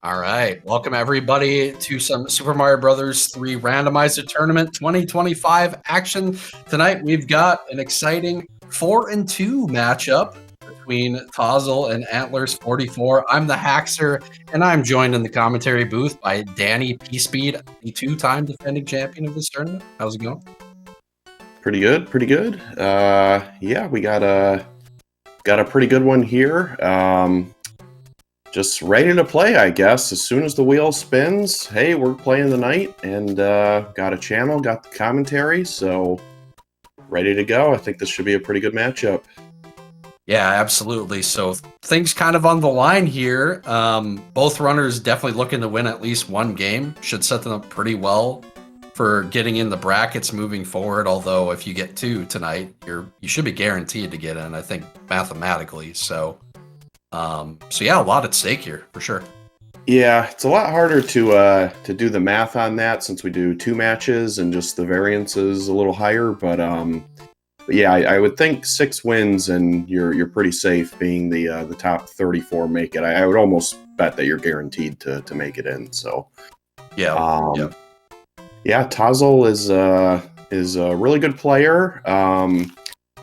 All right. Welcome everybody to some Super Mario Brothers 3 Randomizer Tournament 2025 action. Tonight we've got an exciting 4-2 matchup between t0zzle and Antlerz44. I'm the Hackster, and I'm joined in the commentary booth by Danny P-Speed, the two-time defending champion of this tournament. How's it going? Pretty good, pretty good. Yeah, we got a pretty good one here. Just ready to play, I guess. As soon as the wheel spins, hey, we're playing the night, and got a channel, got the commentary, so ready to go. I think this should be a pretty good matchup. Yeah, absolutely. So things kind of on the line here. Both runners definitely looking to win at least one game. Should set them up pretty well for getting in the brackets moving forward. Although if you get two tonight, you should be guaranteed to get in, I think, mathematically. So yeah, a lot at stake here for sure. Yeah, it's a lot harder to do the math on that since we do two matches and just the variance is a little higher. But yeah, I would think 6 wins and you're pretty safe being the top 34 make it. I would almost bet that you're guaranteed to make it in. So yeah, yeah, t0zzle is a really good player.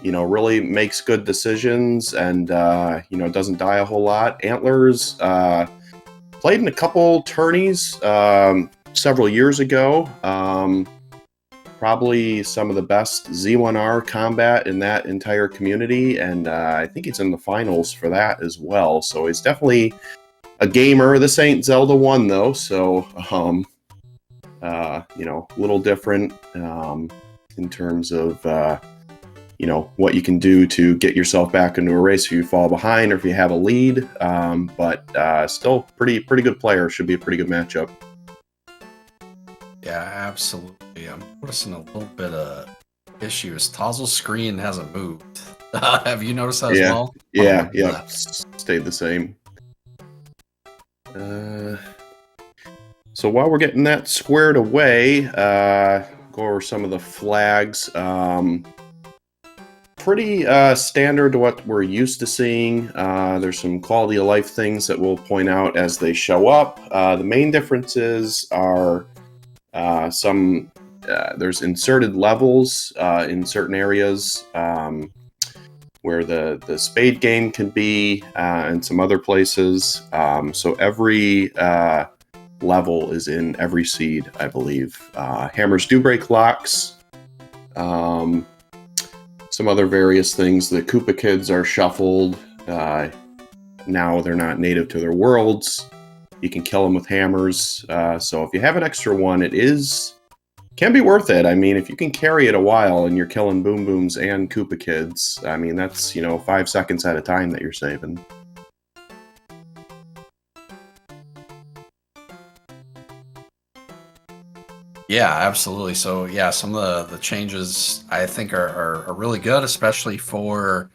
Really makes good decisions and, doesn't die a whole lot. Antlerz played in a couple tourneys several years ago. Probably some of the best Z1R combat in that entire community, and I think he's in the finals for that as well. So he's definitely a gamer. This ain't Zelda 1, though, so, a little different in terms of what you can do to get yourself back into a race if you fall behind or if you have a lead. But still pretty good player. Should be a pretty good matchup. Yeah, absolutely. I'm noticing a little bit of issues. t0zzle's screen hasn't moved. Have you noticed that as well? Yeah. Stayed the same. So while we're getting that squared away, go over some of the flags. Pretty standard to what we're used to seeing. There's some quality of life things that we'll point out as they show up. The main differences are there's inserted levels in certain areas where the SpeedGaming can be and some other places. So every level is in every seed, I believe. Hammers do break locks. Some other various things. The Koopa Kids are shuffled. Now they're not native to their worlds. You can kill them with hammers. So if you have an extra one, can be worth it. I mean, if you can carry it a while and you're killing Boom Booms and Koopa Kids, I mean, that's, 5 seconds at a time that you're saving. Yeah, absolutely. So yeah, some of the changes I think are really good, especially for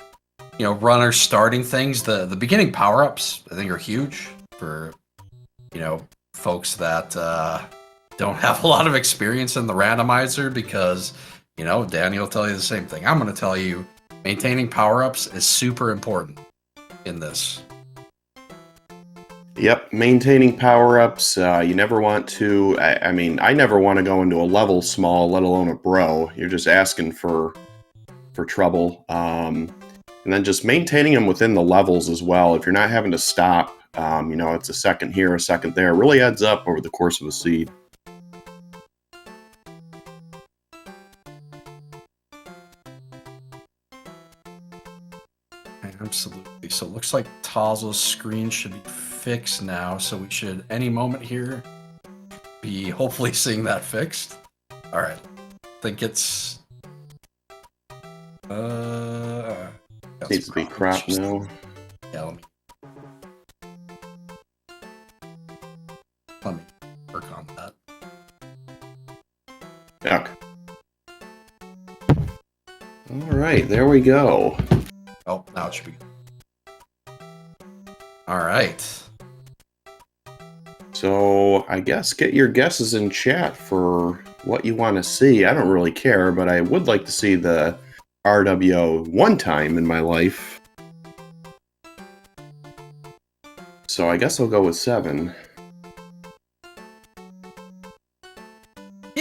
runners starting things. The beginning power-ups I think are huge for folks that don't have a lot of experience in the randomizer, because Danny will tell you the same thing I'm going to tell you. Maintaining power-ups is super important in this. Yep, maintaining power-ups. You never want to... I never want to go into a level small, let alone a bro. You're just asking for trouble. And then just maintaining them within the levels as well. If you're not having to stop, it's a second here, a second there. It really adds up over the course of a seed. Absolutely. So it looks like t0zzle's screen should be fixed now, so we should any moment here be hopefully seeing that fixed. All right, I think it's needs to be cropped now. Yeah, let me work on that. Okay. All right, there we go. Oh, now it should be good. All right. So I guess get your guesses in chat for what you want to see. I don't really care, but I would like to see the RWO one time in my life. So I guess I'll go with 7.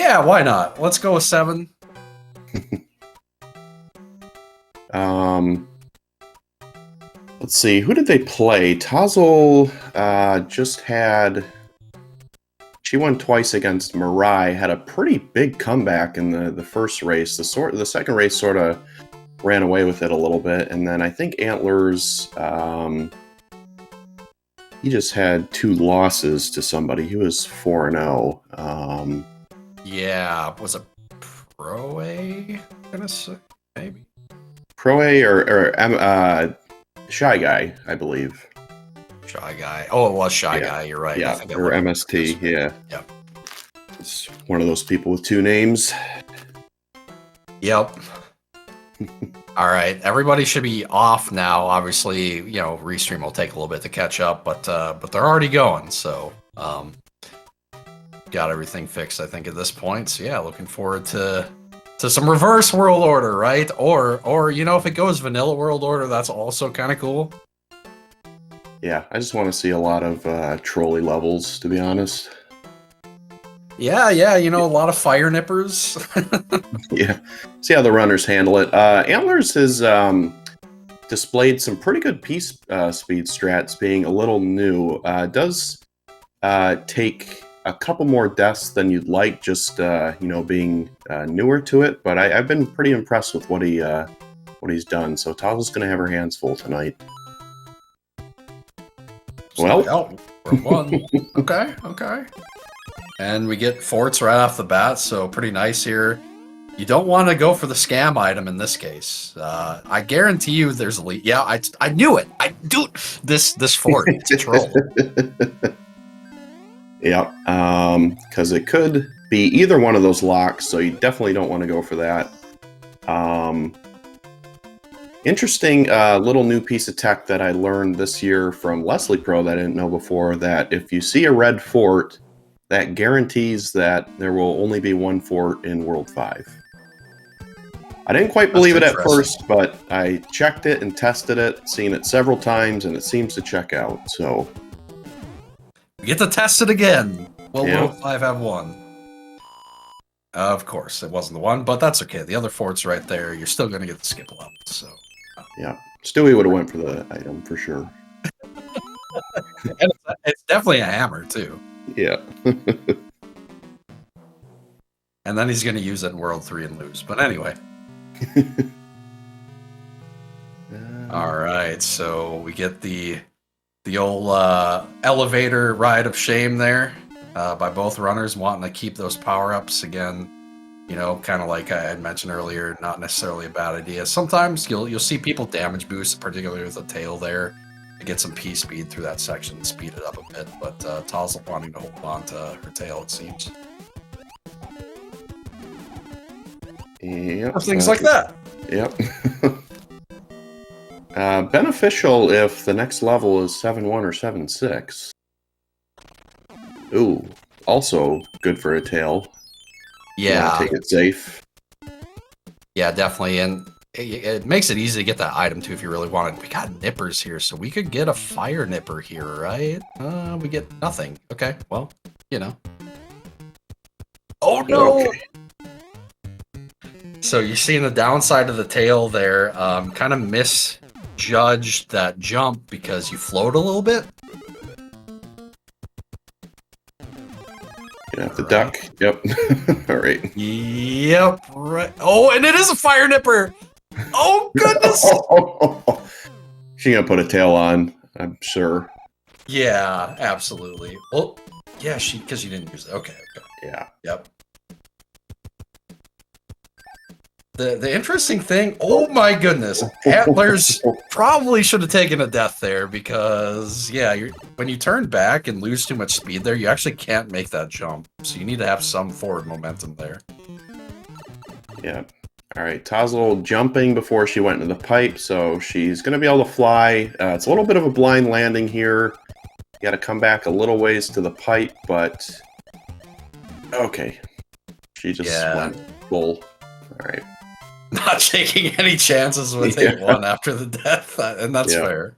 Yeah, why not? Let's go with 7. Let's see. Who did they play? t0zzle just had. She won twice against Mirai. Had a pretty big comeback in the first race. The second race sort of ran away with it a little bit, and then I think Antlerz. He just had 2 losses to somebody. He was 4-0. Yeah, was it Pro A? Gonna say maybe Pro A or Shy Guy, I believe. Shy Guy. Oh, it was Shy Yeah. Guy. You're right. Yeah, I think I or looked at MST. this. Yeah. Yep. It's one of those people with 2 names. Yep. All right, everybody should be off now. Obviously, you know, Restream will take a little bit to catch up, but they're already going. So, got everything fixed, I think, at this point. So yeah, looking forward to some reverse world order, right? Or you know, if it goes vanilla world order, that's also kind of cool. Yeah, I just want to see a lot of trolley levels, to be honest. Yeah, you know, a lot of fire nippers. Yeah, see how the runners handle it. Antlerz has displayed some pretty good piece speed strats, being a little new. Does take a couple more deaths than you'd like, just you know, being newer to it. But I've been pretty impressed with what he's done. So t0zzle's going to have her hands full tonight. Well, we're 1. Okay. And we get forts right off the bat, so pretty nice here. You don't want to go for the scam item in this case. I guarantee you there's a lead. Yeah, I knew it. I do this fort. It's a troll. Yeah, because it could be either one of those locks, so you definitely don't want to go for that. Interesting little new piece of tech that I learned this year from Leslie Pro that I didn't know before, that if you see a red fort, that guarantees that there will only be 1 fort in World 5. I didn't quite believe it at first, but I checked it and tested it, seen it several times, and it seems to check out, so... We get to test it again. Will Yeah. World 5 have 1? Of course, it wasn't the 1, but that's okay. The other fort's right there. You're still going to get the skip level, so... Yeah, Stewie would have went for the item, for sure. And it's definitely a hammer, too. Yeah. And then he's going to use it in World 3 and lose. But anyway. All right, so we get the old elevator ride of shame there by both runners wanting to keep those power-ups. Again, you know, kind of like I had mentioned earlier, not necessarily a bad idea. Sometimes you'll see people damage boost, particularly with a tail there, to get some P speed through that section and speed it up a bit. But t0zzle wanting to hold on to her tail, it seems. Yep. Or things like that. Yep. Beneficial if the next level is 7-1 or 7-6. Ooh, also good for a tail. Yeah. Take it safe. Yeah, definitely. And it makes it easy to get that item, too, if you really want it. We got nippers here, so we could get a fire nipper here, right? We get nothing. Okay, well, you know. Oh, no! Okay. So you're seeing the downside of the tail there. Kind of misjudged that jump because you float a little bit. You have to duck. Yep. All right. Yep, right. Oh, and it is a fire nipper! Oh, goodness! She's gonna put a tail on, I'm sure. Yeah, absolutely. Well, yeah, because you didn't use it. Okay. Yeah. Yep. The interesting thing, oh my goodness, Antlerz probably should have taken a death there because, yeah, when you turn back and lose too much speed there, you actually can't make that jump. So you need to have some forward momentum there. Yeah. All right, t0zzle jumping before she went into the pipe, so she's going to be able to fly. It's a little bit of a blind landing here. You got to come back a little ways to the pipe, but... Okay. She just went full. All right. Not taking any chances with 8-1 after the death, and that's fair.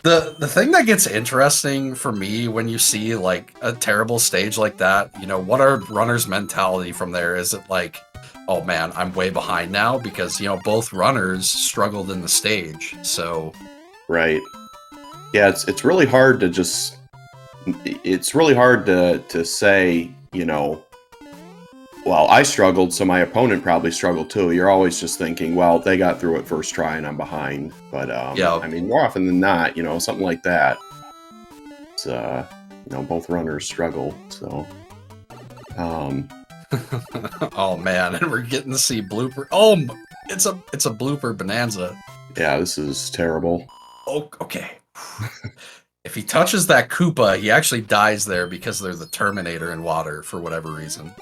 The thing that gets interesting for me when you see like a terrible stage like that, you know, what are runners' mentality from there? Is it like, oh man, I'm way behind now because you know both runners struggled in the stage, so Right. Yeah, it's really hard to just it's really hard to say, you know, well, I struggled, so my opponent probably struggled too. You're always just thinking, well, they got through it first try and I'm behind. But yeah. I mean, more often than not, you know, something like that. It's you know, both runners struggle. So Oh man, and we're getting to see blooper. Oh, it's a blooper bonanza. yeah, this is terrible. Oh, okay. If he touches that Koopa, he actually dies there because they're the Terminator in water for whatever reason.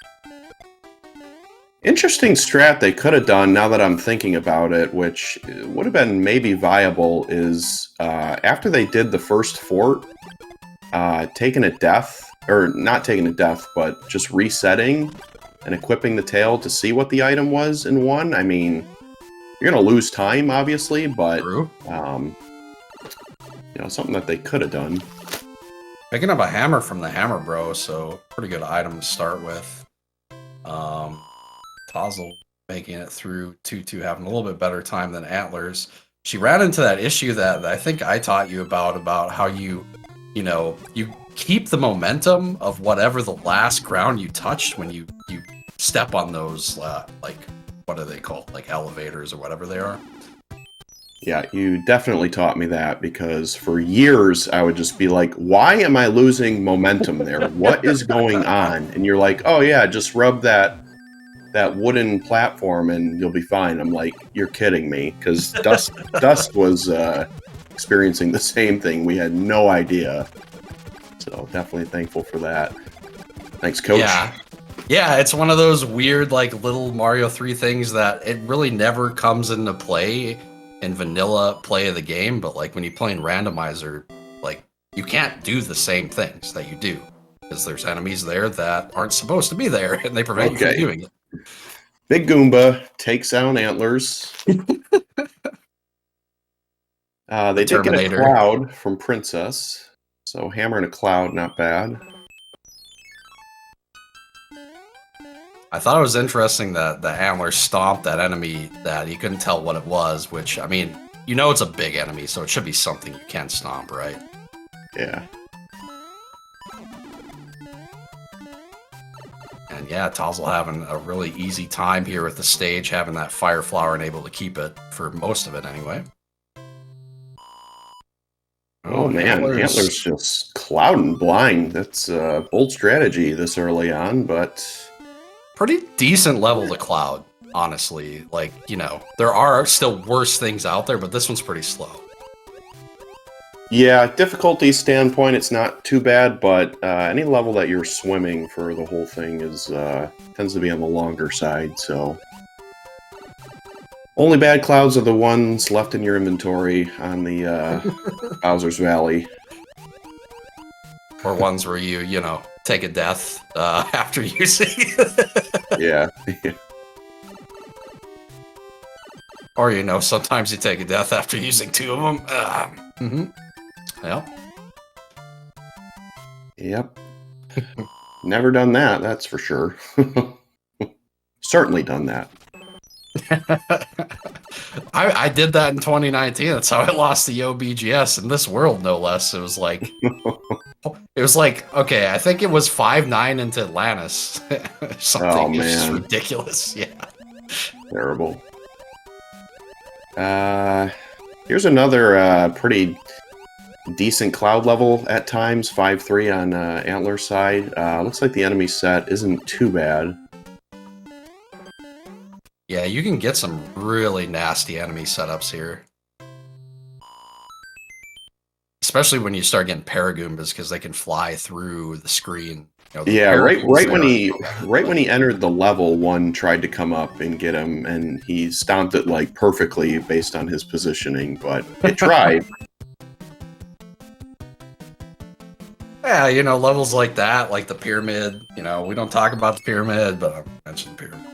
Interesting strat they could have done now that I'm thinking about it, which would have been maybe viable, is after they did the first fort, taking a death, or not taking a death, but just resetting and equipping the tail to see what the item was in one. I mean, you're going to lose time, obviously, but True. you know, something that they could have done. Picking up a hammer from the Hammer Bro, so pretty good item to start with. t0zzle making it through 2-2, having a little bit better time than Antlerz. She ran into that issue that I think I taught you about how you know, you keep the momentum of whatever the last ground you touched when you step on those, like, what are they called? Like elevators or whatever they are. Yeah, you definitely taught me that, because for years I would just be like, why am I losing momentum there? What is going on? And you're like, oh yeah, just rub that wooden platform and you'll be fine. I'm like, you're kidding me, because Dust was experiencing the same thing. We had no idea. So definitely thankful for that. Thanks, Coach. Yeah, it's one of those weird, like, little Mario 3 things that it really never comes into play in vanilla play of the game, but, like, when you play in Randomizer, like, you can't do the same things that you do, because there's enemies there that aren't supposed to be there, and they prevent you from doing it. Big Goomba takes out Antlerz. They did get a cloud from Princess, so hammer and a cloud, not bad. I thought it was interesting that the Antlerz stomped that enemy that you couldn't tell what it was, which, I mean, you know it's a big enemy, so it should be something you can stomp, right? Yeah. And yeah, t0zzle having a really easy time here with the stage, having that fire flower and able to keep it for most of it anyway. Oh man, Antlerz just cloud and blind. That's a bold strategy this early on, but pretty decent level to cloud, honestly. Like, you know, there are still worse things out there, but this one's pretty slow. Yeah, difficulty standpoint, it's not too bad, but any level that you're swimming for the whole thing is tends to be on the longer side, so only bad clouds are the ones left in your inventory on the Bowser's Valley. Or ones where you know, take a death after using Yeah. Or, you know, sometimes you take a death after using 2 of them. Yep. Yep. Never done that, that's for sure. Certainly done that. I did that in 2019. That's how I lost the OBGS in this world, no less. It was like, okay, I think it was 5-9 into Atlantis. Something. Oh, man. It's just ridiculous. Yeah. Terrible. Here's another pretty decent cloud level at times. 5-3 on Antlerz side. Looks like the enemy set isn't too bad. Yeah, you can get some really nasty enemy setups here. Especially when you start getting Paragoombas, because they can fly through the screen. You know, yeah, right when he entered the level, one tried to come up and get him, and he stomped it like perfectly based on his positioning, but it tried. Yeah, you know, levels like that, like the pyramid. You know, we don't talk about the pyramid, but I mentioned the pyramid.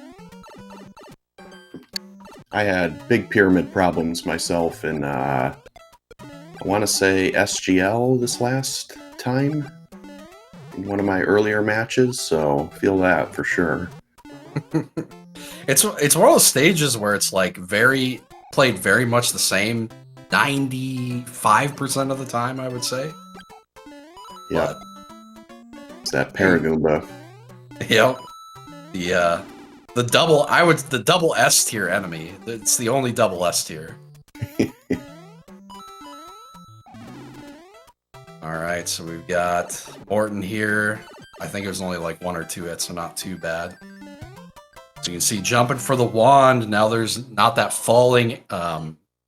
I had big pyramid problems myself in a want to say SGL this last time in one of my earlier matches, so feel that for sure. It's one of those stages where it's like played very much the same 95% of the time, I would say. Yeah. It's that Paragoomba. Yep. The double S tier enemy. It's the only double S tier. Alright, so we've got Morton here. I think it was only like 1 or 2 hits, so not too bad. So you can see jumping for the wand. Now there's not that falling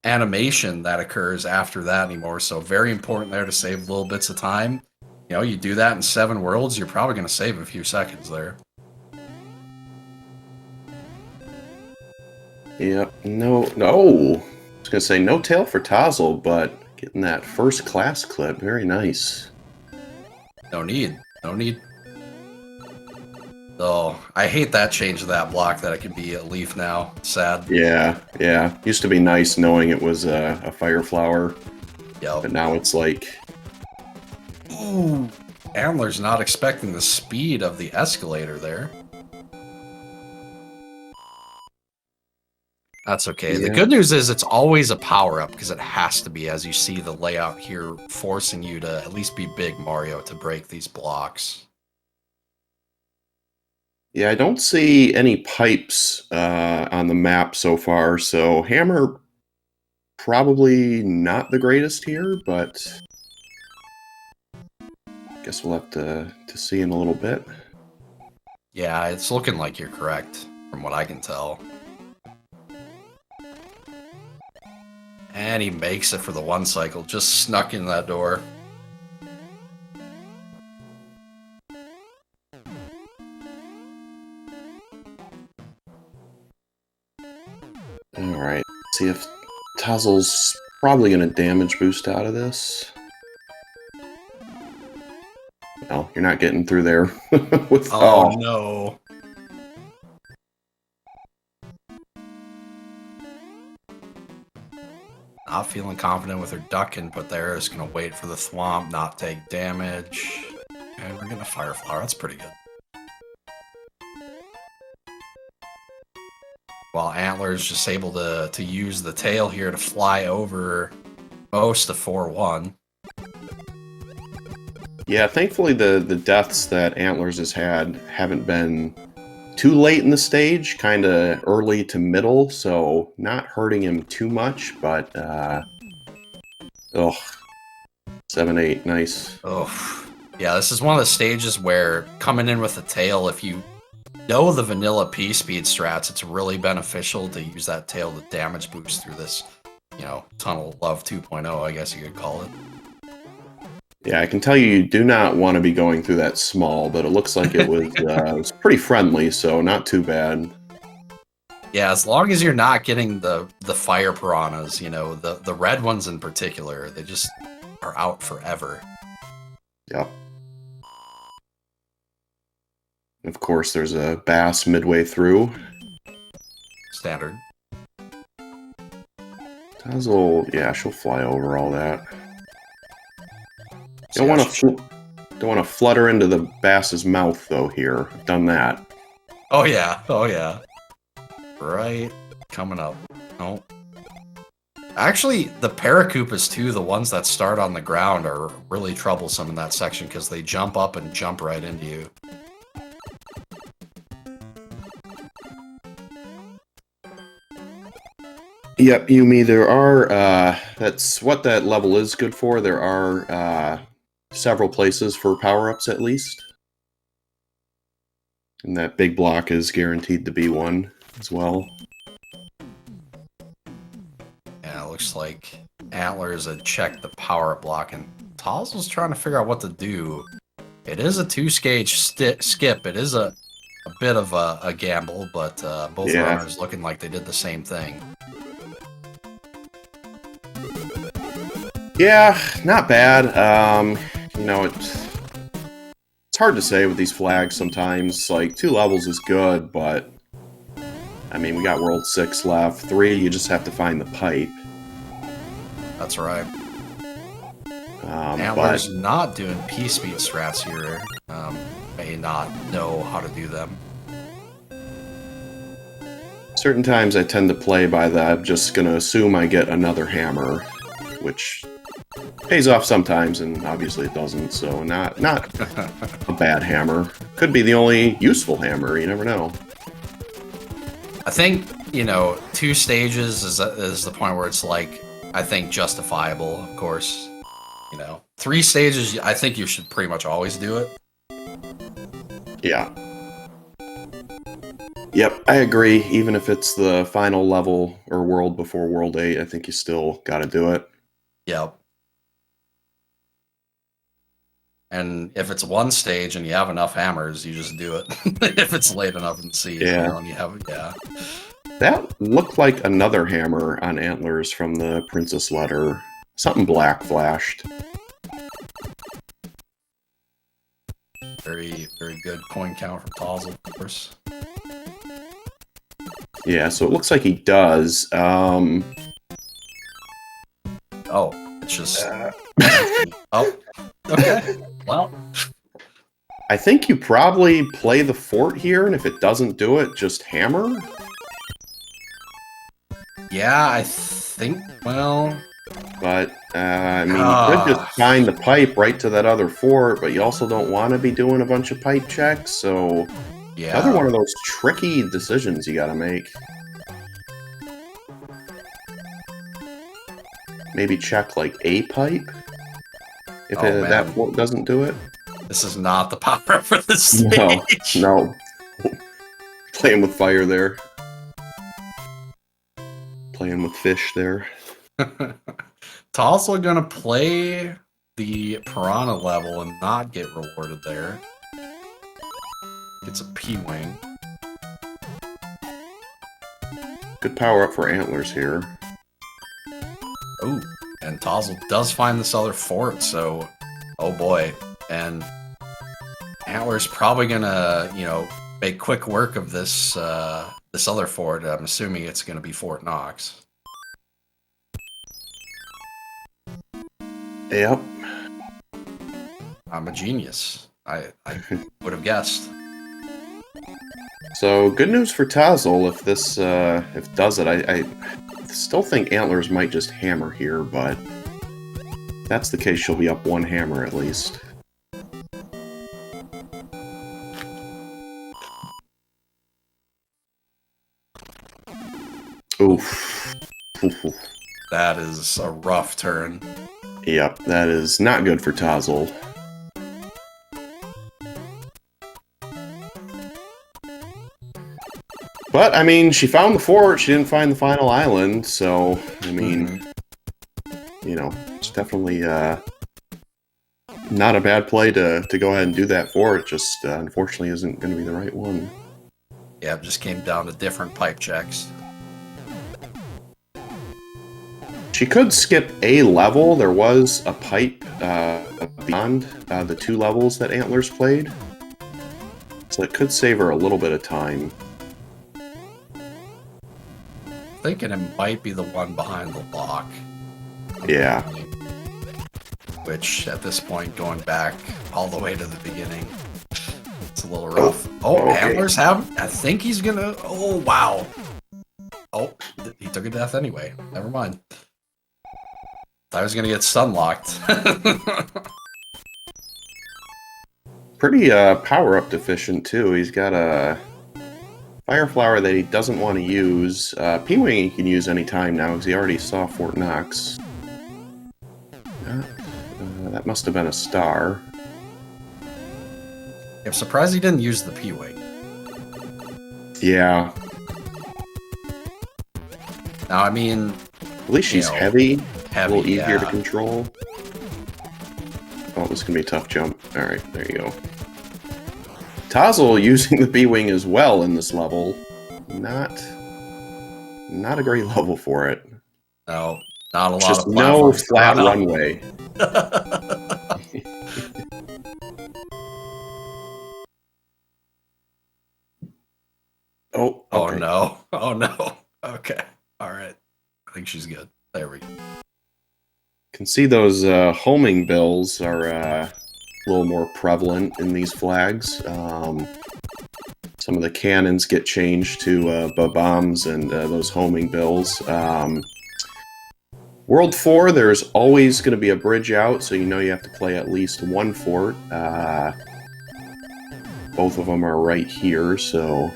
animation that occurs after that anymore. So very important there to save little bits of time. You know, you do that in 7 worlds, you're probably going to save a few seconds there. Yep. No. I was going to say no tail for t0zzle, but getting that first class clip, very nice. No need. Oh, I hate that change of that block that it can be a leaf now. Sad. Yeah. Used to be nice knowing it was a fire flower. Yep. But now it's like... Ooh. Antler's not expecting the speed of the escalator there. That's okay. Yeah. The good news is it's always a power-up, because it has to be, as you see the layout here, forcing you to at least be Big Mario to break these blocks. Yeah, I don't see any pipes on the map so far, so Hammer probably not the greatest here, but guess we'll have to see in a little bit. Yeah, it's looking like you're correct, from what I can tell. And he makes it for the 1 cycle, just snuck in that door. Alright, see if t0zzle's probably going to damage boost out of this. No, you're not getting through there. with Oh, no. Not feeling confident with her duck input there. Just going to wait for the thwomp, not take damage. And we're getting a fire flower. That's pretty good. While Antler's just able to use the tail here to fly over most of 4-1. Yeah, thankfully the deaths that Antlerz has had haven't been too late in the stage, kind of early to middle, so not hurting him too much, but 7-8, nice. Oh, yeah, this is one of the stages where coming in with the tail, if you know the vanilla P-speed strats, it's really beneficial to use that tail to damage boost through this, you know, Tunnel Love 2.0, I guess you could call it. Yeah, I can tell you do not want to be going through that small, but it looks like it was pretty friendly, so not too bad. Yeah, as long as you're not getting the fire piranhas, you know, the red ones in particular, they just are out forever. Yep. Of course, there's a bass midway through. Standard. t0zzle, yeah, she'll fly over all that. Don't want to flutter into the bass's mouth though. Here, I've done that. Oh yeah. Right, coming up. Oh, actually, the Paracoopas too, the ones that start on the ground, are really troublesome in that section because they jump up and jump right into you. Yep, Yumi. There are. That's what that level is good for. There are several places for power-ups at least. And that big block is guaranteed to be one as well. Yeah, it looks like Antlerz had checked the power-up block, and t0zzle's trying to figure out what to do. It is a 2-stage skip. It is a bit of a gamble, but both runners looking like they did the same thing. Yeah, not bad. You know, it's hard to say with these flags sometimes. Like, 2 levels is good, but I mean, we got World 6 left. 3, you just have to find the pipe. That's right. Antler's not doing P-speed strats here. May not know how to do them. Certain times I tend to play by the I'm just gonna assume I get another hammer, which pays off sometimes, and obviously it doesn't, so not a bad hammer. Could be the only useful hammer, you never know. I think, 2 stages is the point where it's like, I think justifiable, of course. 3 stages, I think you should pretty much always do it. Yeah. Yep, I agree. Even if it's the final level or world before World 8, I think you still gotta do it. Yep. And if it's 1 stage and you have enough hammers, you just do it. If it's late enough in the season, and you have, That looked like another hammer on Antlers from the Princess letter. Something black flashed. Very, very good coin count from t0zzle, of course. Yeah, so it looks like he does. Oh, it's just... Oh, okay. Well... I think you probably play the fort here, and if it doesn't do it, just hammer? Yeah, I think, well... But, I mean, you could just find the pipe right to that other fort, but you also don't want to be doing a bunch of pipe checks, so... Yeah. Another one of those tricky decisions you gotta make. Maybe check, like, a pipe? If that fort doesn't do it? This is not the power for this stage. No. Playing with fire there. Playing with fish there. t0zzle gonna play the Piranha level and not get rewarded there. It's a P-wing. Good power up for Antlers here. Oh, and t0zzle does find this other fort, so... Oh boy. And Antler's probably gonna, make quick work of this this other fort. I'm assuming it's gonna be Fort Knox. Yep. I'm a genius. I would have guessed. So, good news for t0zzle if this if does it. I still think Antlers might just hammer here, but if that's the case, she'll be up 1 hammer at least. Oof. That is a rough turn. Yep, that is not good for t0zzle. But, I mean, she found the fort, she didn't find the final island, so, I mean, it's definitely not a bad play to go ahead and do that fort, just unfortunately isn't going to be the right one. Yeah, it just came down to different pipe checks. She could skip a level. There was a pipe beyond the 2 levels that Antlers played, so it could save her a little bit of time. Thinking it might be the one behind the lock. Yeah. Which, at this point, going back all the way to the beginning, it's a little rough. Oh, okay. Antlers have... I think he's gonna... Oh, wow. Oh, he took a death anyway. Never mind. I was gonna get stun locked. Pretty power-up deficient, too. He's got a... Fire Flower that he doesn't want to use. P-Wing he can use anytime now, because he already saw Fort Knox. That must have been a star. I'm surprised he didn't use the P-Wing. Yeah. Now, I mean... At least she's heavy. A little easier to yeah. control. Oh, this is going to be a tough jump. Alright, there you go. t0zzle using the B-Wing as well in this level. Not a great level for it. No, not a lot Just of no flat runway. Oh, okay. Oh no. Oh no. Okay. Alright. I think she's good. There we go. can see those homing bills are a little more prevalent in these flags. Some of the cannons get changed to bombs and those homing bills. World 4, there's always going to be a bridge out, so you know you have to play at least one fort. Both of them are right here, so...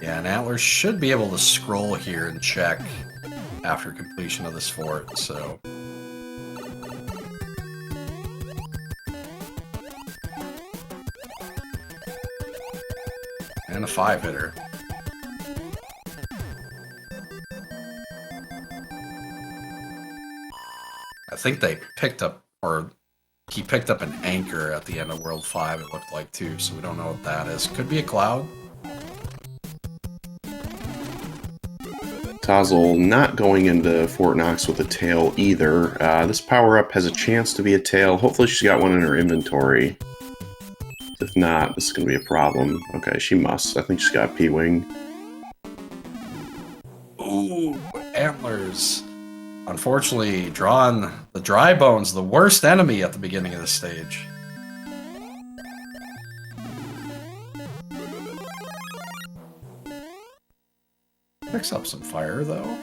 Yeah, and Antlerz should be able to scroll here and check after completion of this fort, so... And a 5-hitter. I think they picked up, or he picked up an anchor at the end of World 5, it looked like, too, so we don't know what that is. Could be a cloud. t0zzle not going into Fort Knox with a tail either. This power-up has a chance to be a tail. Hopefully she's got one in her inventory. If not, this is going to be a problem. Okay, she must. I think she's got a P-Wing. Ooh, Antlerz. Unfortunately, drawing the dry bones, the worst enemy at the beginning of the stage. Picks up some fire, though.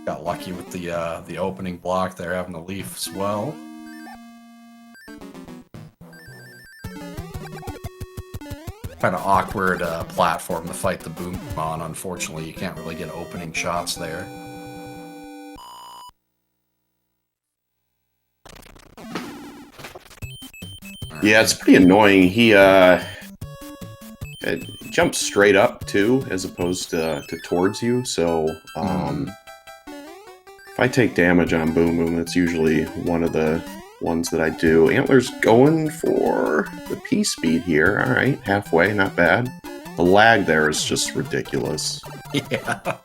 Got lucky with the opening block there, having the leaf as well. Kind of awkward platform to fight the boom on. Unfortunately, you can't really get opening shots there. Yeah, it's pretty annoying. He jumps straight up too, as opposed to towards you. So if I take damage on Boom Boom, that's usually one of the ones that I do. Antlerz going for the P speed here. All right, halfway, not bad. The lag there is just ridiculous. Yeah.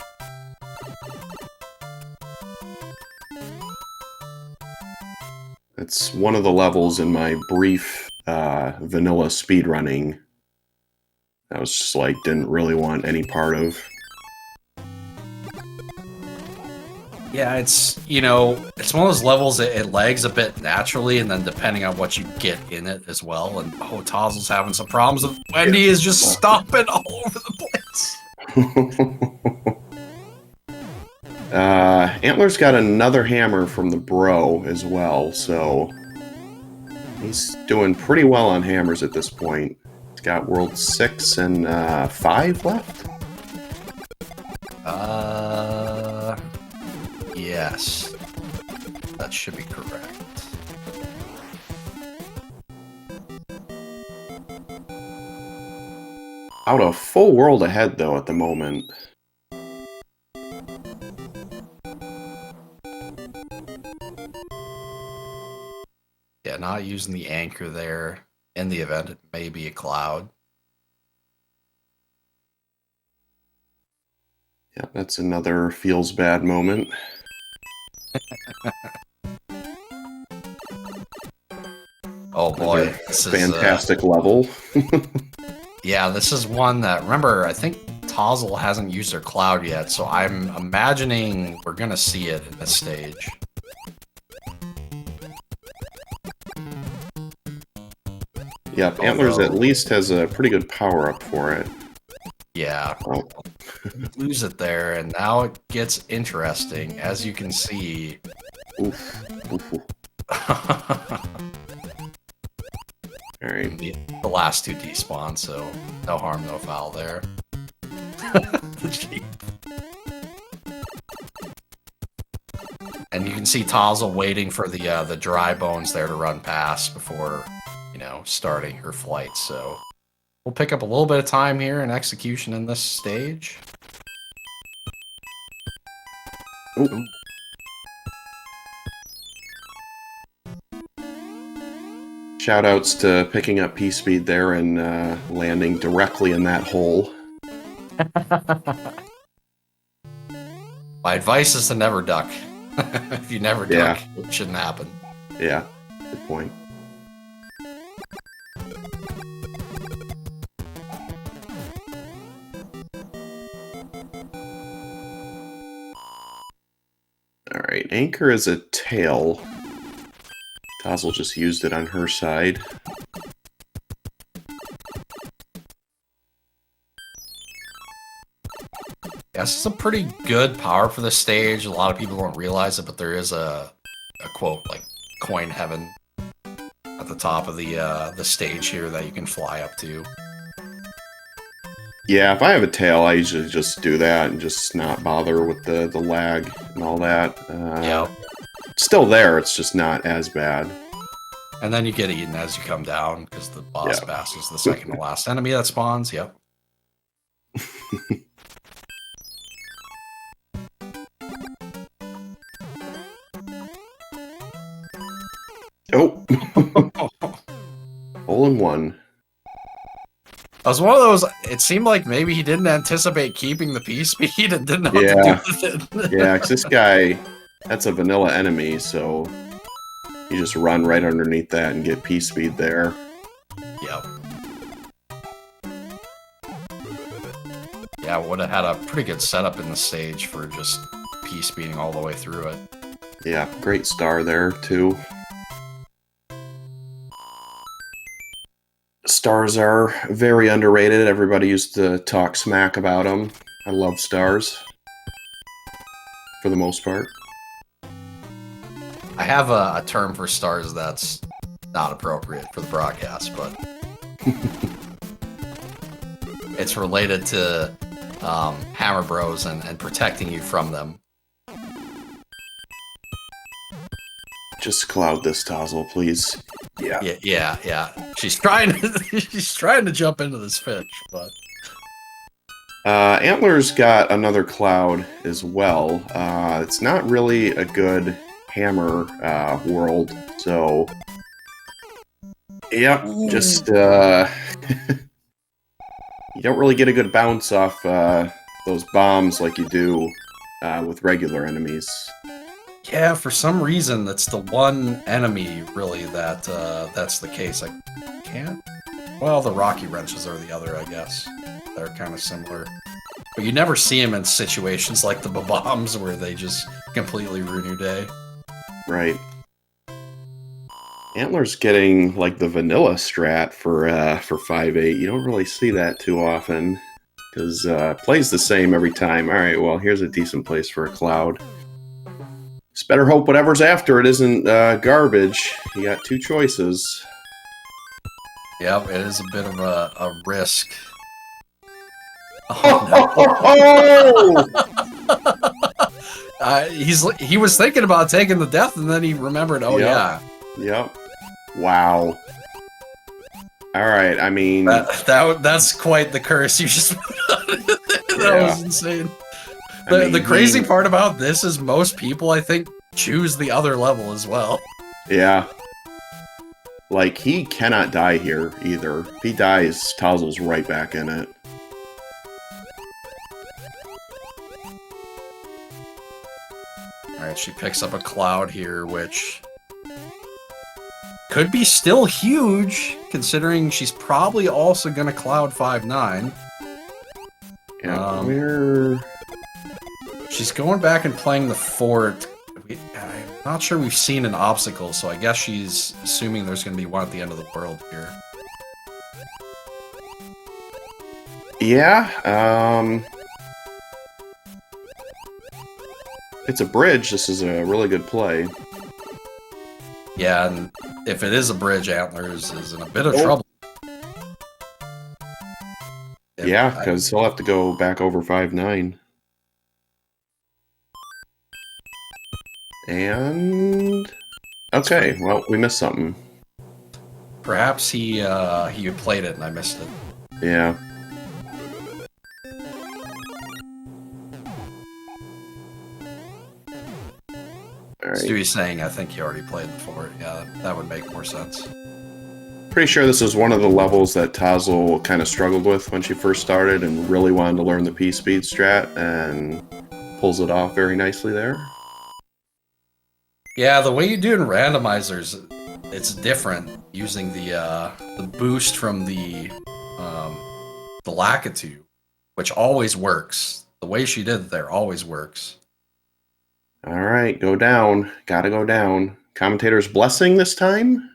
It's one of the levels in my brief vanilla speedrunning I was just like, didn't really want any part of. Yeah, it's, you know, it's one of those levels that it lags a bit naturally, and then depending on what you get in it as well. And oh, t0zzle's having some problems with Wendy is just stomping all over the place. Antlerz got another hammer from the bro as well, so he's doing pretty well on hammers at this point. He's got World 6 and 5 left. Yes. That should be correct. Out a full world ahead, though, at the moment. Yeah, not using the anchor there. In the event, it may be a cloud. Yeah, that's another feels bad moment. Oh boy, this fantastic level. Yeah, this is one that, remember, I think t0zzle hasn't used their cloud yet, so I'm imagining we're gonna see it in this stage. Yep, Antlerz at least has a pretty good power-up for it. Yeah. Oh. Lose it there, and now it gets interesting, as you can see. Oof. Oof. Alright. The last two despawn, so no harm, no foul there. The Jeep. And you can see t0zzle waiting for the dry bones there to run past before, you know, starting her flight, so we'll pick up a little bit of time here in execution in this stage. Ooh. Shoutouts to picking up P-Speed there and landing directly in that hole. My advice is to never duck. If you never duck, it shouldn't happen. Yeah, good point. Alright. right, anchor is a tail. t0zzle just used it on her side. Yes, it's a pretty good power for the stage. A lot of people don't realize it, but there is a quote like coin heaven at the top of the stage here that you can fly up to. Yeah, if I have a tail, I usually just do that and just not bother with the lag and all that. Yep. It's still there, it's just not as bad. And then you get eaten as you come down because the boss bass is the second to last enemy that spawns. Yep. Oh! Hole in one. It was one of those, it seemed like maybe he didn't anticipate keeping the P-speed and didn't know what to do with it. Yeah, because this guy, that's a vanilla enemy, so you just run right underneath that and get P-speed there. Yep. Yeah, would have had a pretty good setup in the stage for just P-speeding all the way through it. Yeah, great star there, too. Stars are very underrated. Everybody used to talk smack about them. I love stars. For the most part. I have a term for stars that's not appropriate for the broadcast, but it's related to Hammer Bros and protecting you from them. Just cloud this, t0zzle, please. Yeah. Yeah. She's trying to jump into this fish, but Antler's got another cloud as well. It's not really a good hammer world, so yep, just you don't really get a good bounce off those bombs like you do with regular enemies. yeah, for some reason that's the one enemy really that's the case. I can't. Well, the rocky wrenches are the other, I guess. They're kind of similar, but you never see them in situations like the bombs where they just completely ruin your day. Right. Antler's getting like the vanilla strat for 5.8. You don't really see that too often because plays the same every time. All right, well here's a decent place for a cloud. Just better hope whatever's after it isn't garbage. You got two choices. Yep, it is a bit of a risk. Oh, no. He was thinking about taking the death, and then he remembered. Oh Yep. Yep. Wow. All right. I mean, that's quite the curse you just. That was insane. The crazy part about this is most people, I think, choose the other level as well. Yeah. Like, he cannot die here, either. If he dies, t0zzle's right back in it. Alright, she picks up a cloud here, which could be still huge, considering she's probably also going to cloud 5-9. Yeah, she's going back and playing the fort. I'm not sure we've seen an obstacle, so I guess she's assuming there's going to be one at the end of the world here. Yeah, it's a bridge. This is a really good play. Yeah, and if it is a bridge, Antlerz is in a bit of trouble. Yeah, because he'll have to go back over 5-9. And okay, well, we missed something. Perhaps he played it and I missed it. Yeah. All right. Stewie's saying I think he already played before. Yeah, that would make more sense. Pretty sure this is one of the levels that t0zzle kind of struggled with when she first started and really wanted to learn the P-speed strat, and pulls it off very nicely there. Yeah, the way you do it in randomizers, it's different using the boost from the Lakitu, which always works. The way she did it there always works. All right, go down. Gotta go down. Commentator's blessing this time?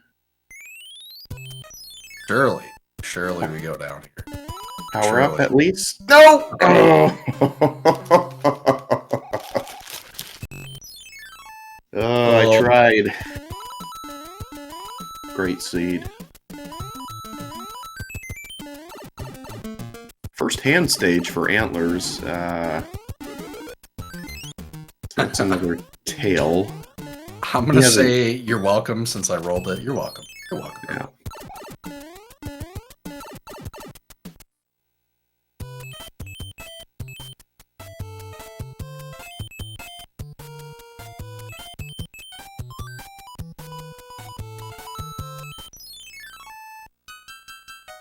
Surely. Surely we go down here. Power up Surely. at least? No! Okay. Oh, I tried. Great seed. First hand stage for Antlers. That's another tail. I'm going to say you're welcome since I rolled it. You're welcome. You're welcome. Yeah.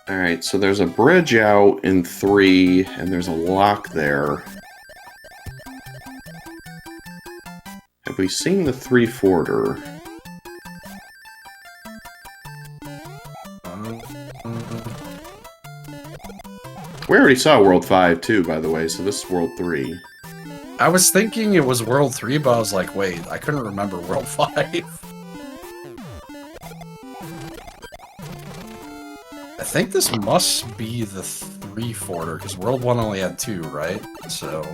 Alright, so there's a bridge out in 3, and there's a lock there. Have we seen the 3-forter? We already saw World 5 too, by the way, so this is World 3. I was thinking it was World 3, but I was like, wait, I couldn't remember World 5. I think this must be the 3-forter, because World 1 only had 2, right? So...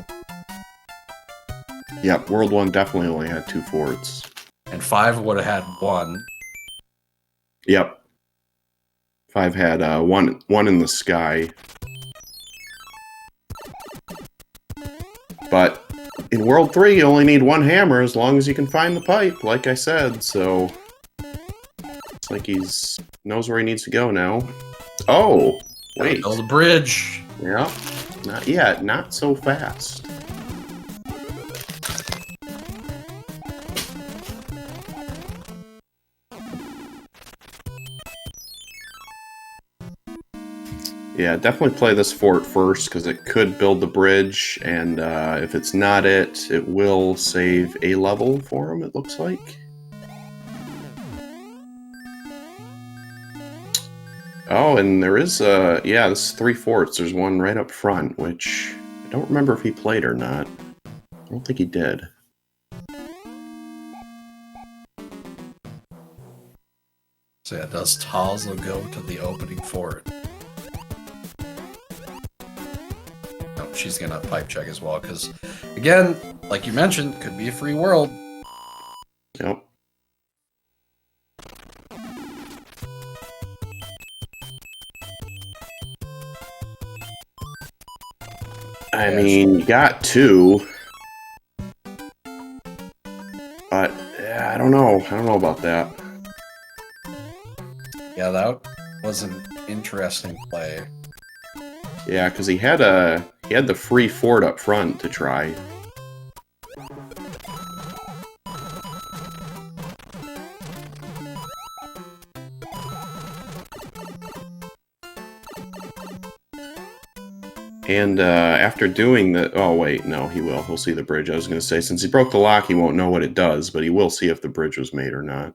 Yep, World 1 definitely only had 2 forts. And 5 would have had 1. Yep. 5 had one in the sky. But in World 3, you only need 1 hammer as long as you can find the pipe, like I said, so... It's like he's knows where he needs to go now. Oh! Wait. Build a bridge! Yeah. Not yet. Not so fast. Yeah, definitely play this fort first, because it could build the bridge, and if it's not it, it will save a level for him, it looks like. Oh, and there is, yeah, this is 3 forts. There's one right up front, which I don't remember if he played or not. I don't think he did. So yeah, does t0zzle go to the opening fort? No, she's gonna pipe check as well, because, again, like you mentioned, could be a free world. Yep. I mean, you got 2. But, yeah, I don't know. I don't know about that. Yeah, that was an interesting play. Yeah, because he had the free fort up front to try. And after doing the... Oh, wait, no, he will. He'll see the bridge. I was going to say, since he broke the lock, he won't know what it does, but he will see if the bridge was made or not.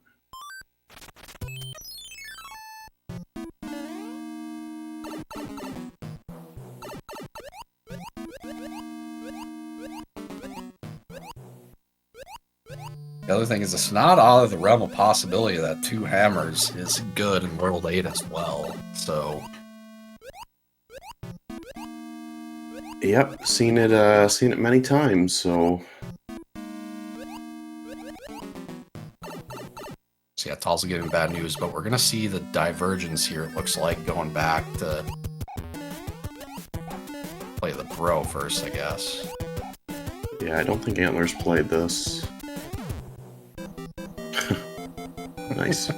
The other thing is, it's not out of the realm of possibility that 2 hammers is good in World 8 as well, so... Yep, seen it many times, so... So yeah, t0zzle getting bad news, but we're gonna see the divergence here, it looks like, going back to... play the bro first, I guess. Yeah, I don't think Antlers played this. Nice.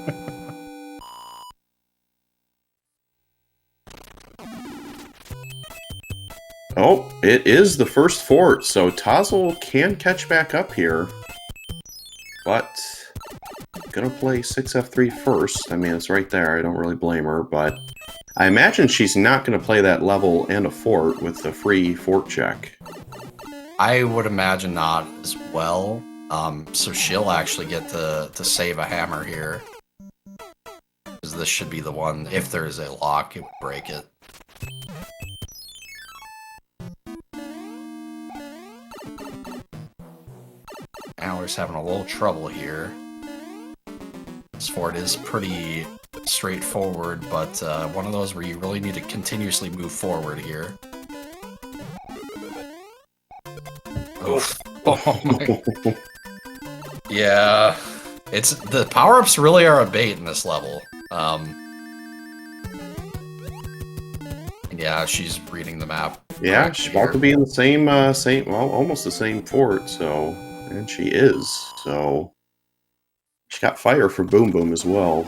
Oh, it is the first fort, so t0zzle can catch back up here. But, gonna play 6F3 first. I mean, it's right there, I don't really blame her, but... I imagine she's not gonna play that level and a fort with the free fort check. I would imagine not as well. So she'll actually get to save a hammer here. Because this should be the one, if there is a lock, it would break it. Now Antler's having a little trouble here. This fort is pretty straightforward, but one of those where you really need to continuously move forward here. Oof. Oh my. Yeah, it's the power-ups really are a bait in this level. Yeah, she's reading the map. Yeah, she's about to be in the same, well, almost the same fort, so, and she is, so, she got fire for Boom Boom as well.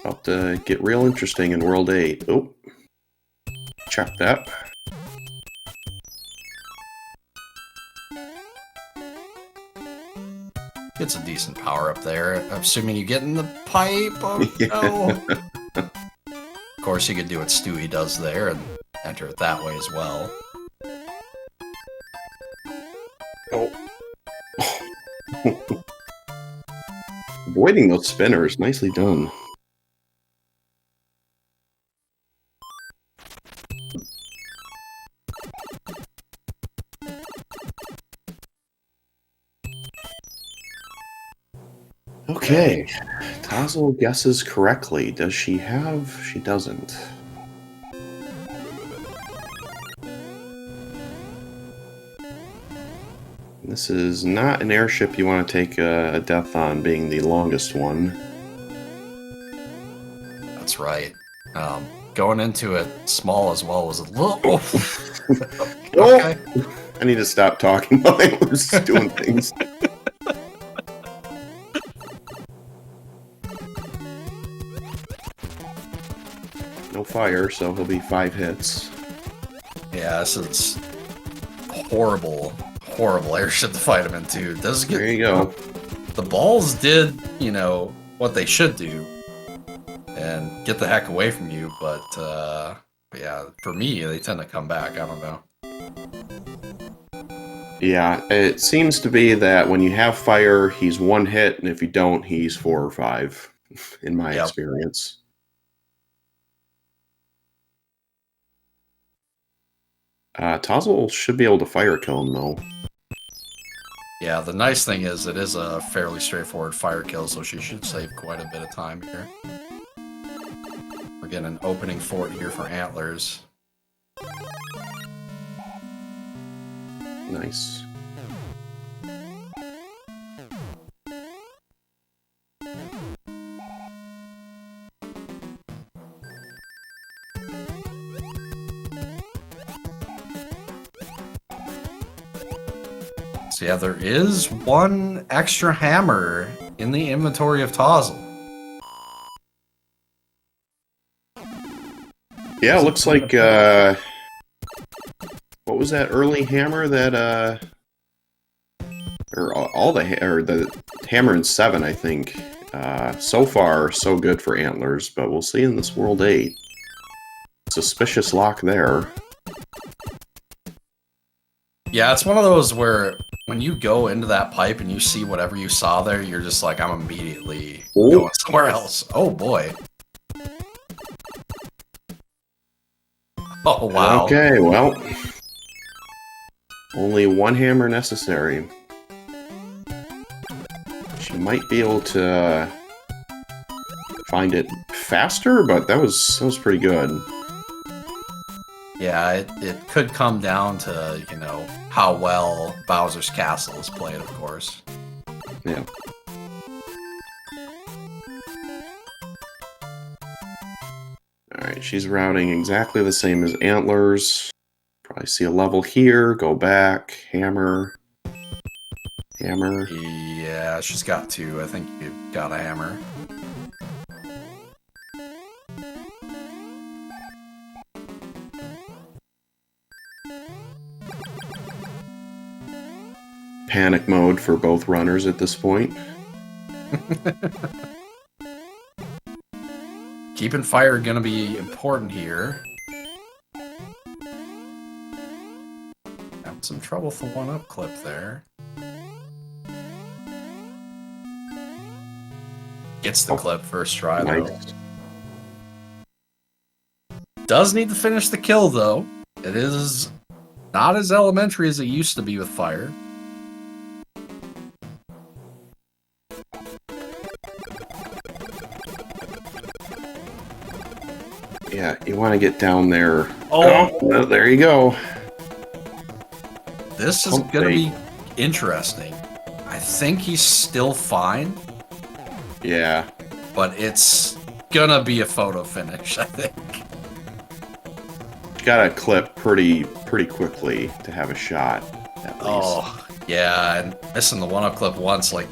About to get real interesting in World 8. Oh, check that. It's a decent power up there. I'm assuming you get in the pipe. Oh no. Of course, you could do what Stewie does there and enter it that way as well. Oh. Avoiding those spinners. Nicely done. Okay, t0zzle guesses correctly. Does she have? She doesn't. This is not an airship you want to take a death on, being the longest one. That's right. Going into it small as well was a little... Okay. I need to stop talking while I'm just doing things. No fire, so he'll be 5 hits. Yeah, this is horrible, horrible airship to fight him into. Does get, there you go. The balls did, you know, what they should do and get the heck away from you, but yeah, for me, they tend to come back. I don't know. Yeah, it seems to be that when you have fire, he's 1 hit, and if you don't, he's 4 or 5, in my experience. t0zzle should be able to fire kill him, though. Yeah, the nice thing is it is a fairly straightforward fire kill, so she should save quite a bit of time here. We're getting an opening fort here for Antlers. Nice. So yeah, there is 1 extra hammer in the inventory of t0zzle. Yeah, it looks like, what was that early hammer that, or the hammer in 7, I think. So far, so good for Antlers, but we'll see in this World 8. Suspicious lock there. Yeah, it's one of those where when you go into that pipe and you see whatever you saw there, you're just like, I'm immediately going somewhere else. Oh boy. Oh wow. Okay, well, only 1 hammer necessary. She might be able to find it faster, but that was pretty good. Yeah, it could come down to, you know, how well Bowser's Castle is played, of course. Yeah. Alright, she's routing exactly the same as Antlers. Probably see a level here, go back, hammer, hammer. Yeah, she's got 2. I think you've got a hammer. Panic mode for both runners at this point. Keeping fire gonna be important here. Having some trouble with the 1-up clip there. Gets the clip first try though. Nice. Does need to finish the kill though. It is Not as elementary as it used to be with fire. Yeah, you want to get down there. Oh. Well, there you go. This is Pump going to fake. be interesting. I think he's still fine, Yeah. but it's going to be a photo finish, I think. Got to clip pretty quickly to have a shot, at least. Oh, yeah, and missing the one-up clip once, like,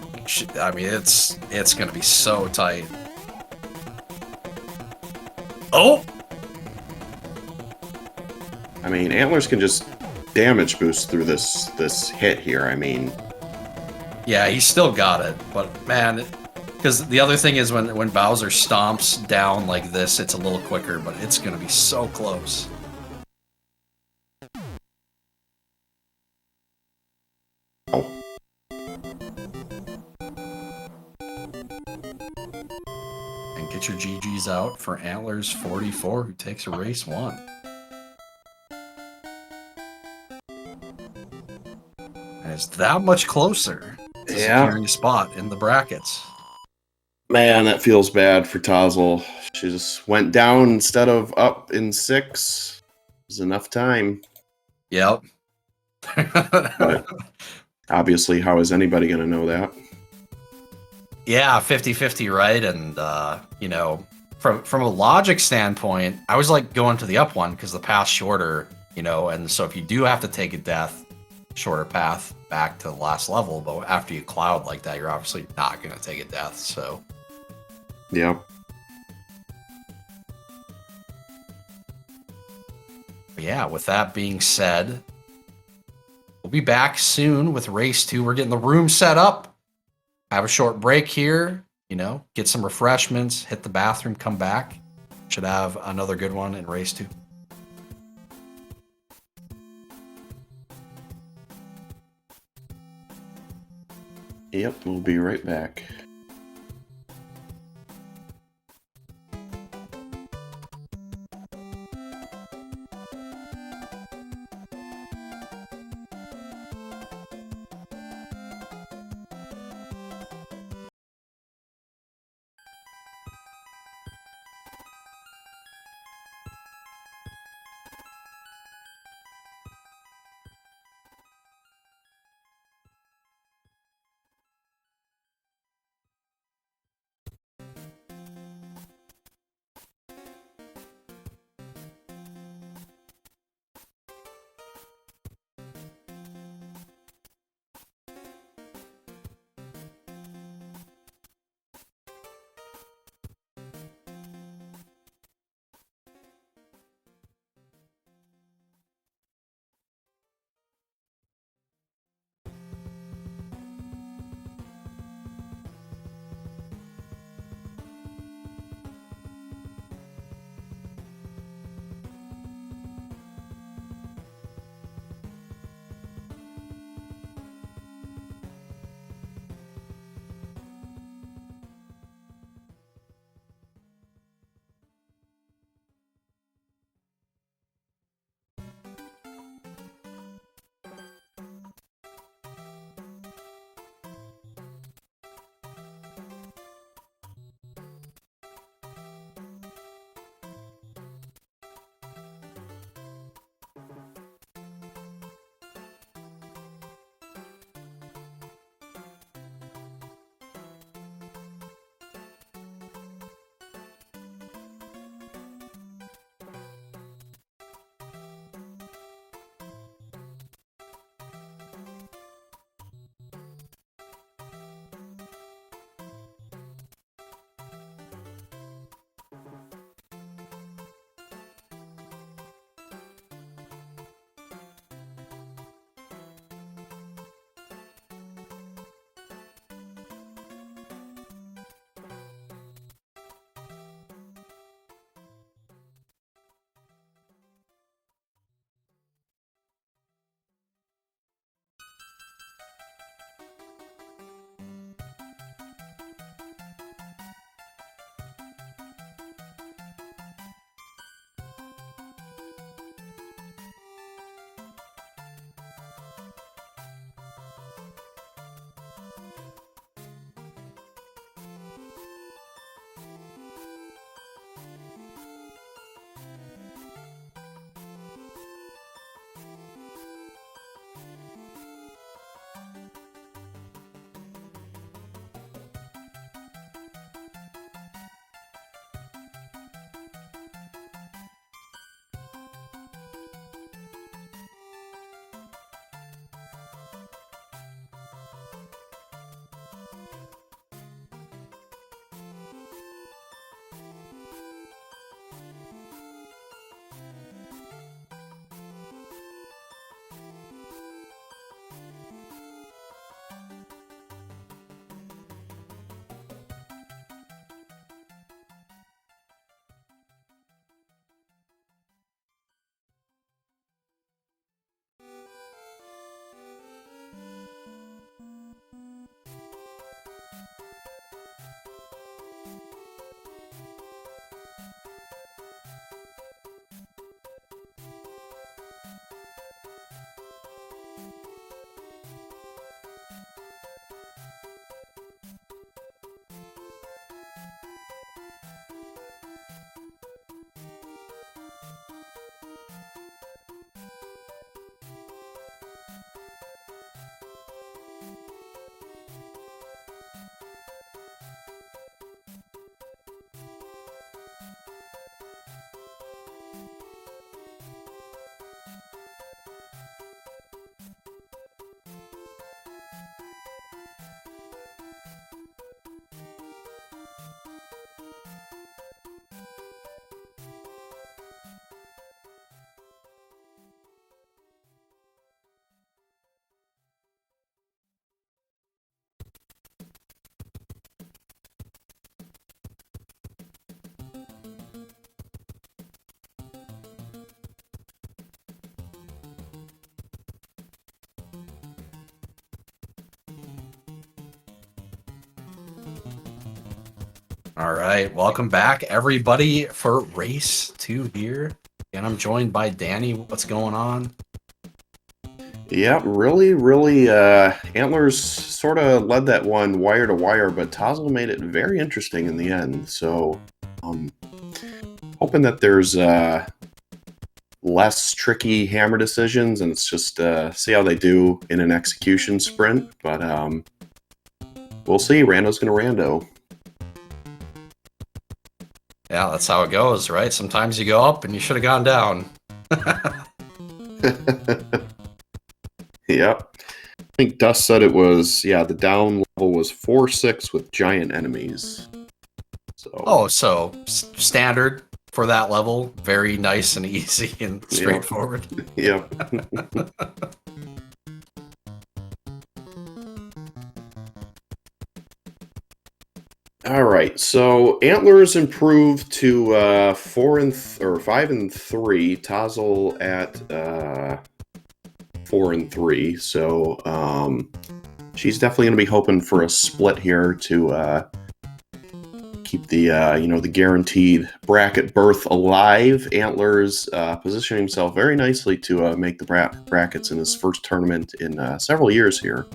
I mean, it's going to be so tight. Oh! I mean, Antlers can just damage boost through this hit here. I mean, Yeah, he still got it, but man, because the other thing is when Bowser stomps down like this, it's a little quicker, but it's going to be so close. oh, And get your GGs out for Antlerz44, who takes a race 1. And it's that much closer to securing a spot in the brackets. man, that feels bad for t0zzle. She just went down instead of up in 6. It was enough time. Yep. But obviously, how is anybody going to know that? Yeah, 50-50, right? And, you know, from a logic standpoint, I was like going to the up one because the path's shorter, you know, and so if you do have to take a death, shorter path back to the last level, but after you cloud like that, you're obviously not going to take a death, so. Yeah. But yeah, with that being said, we'll be back soon with race 2. We're getting the room set up. Have a short break here, you know, get some refreshments, hit the bathroom, come back. Should have another good one in race 2. Yep, we'll be right back. All right, welcome back, everybody, for race 2 here. And I'm joined by Danny. What's going on? Yeah, really, Antlers sort of led that one wire to wire, but t0zzle made it very interesting in the end. So, hoping that there's less tricky hammer decisions, and it's just see how they do in an execution sprint. But we'll see. Rando's gonna rando. Yeah, that's how it goes, right? Sometimes you go up and you should have gone down. Yep. I think Dust said it was, the down level was 4-6 with giant enemies. So standard for that level. Very nice and easy and straightforward. Yep. All right, so Antlers improved to 5-3. t0zzle at 4-3. So she's definitely going to be hoping for a split here to keep the the guaranteed bracket berth alive. Antlers positioning himself very nicely to make the brackets in his first tournament in several years here.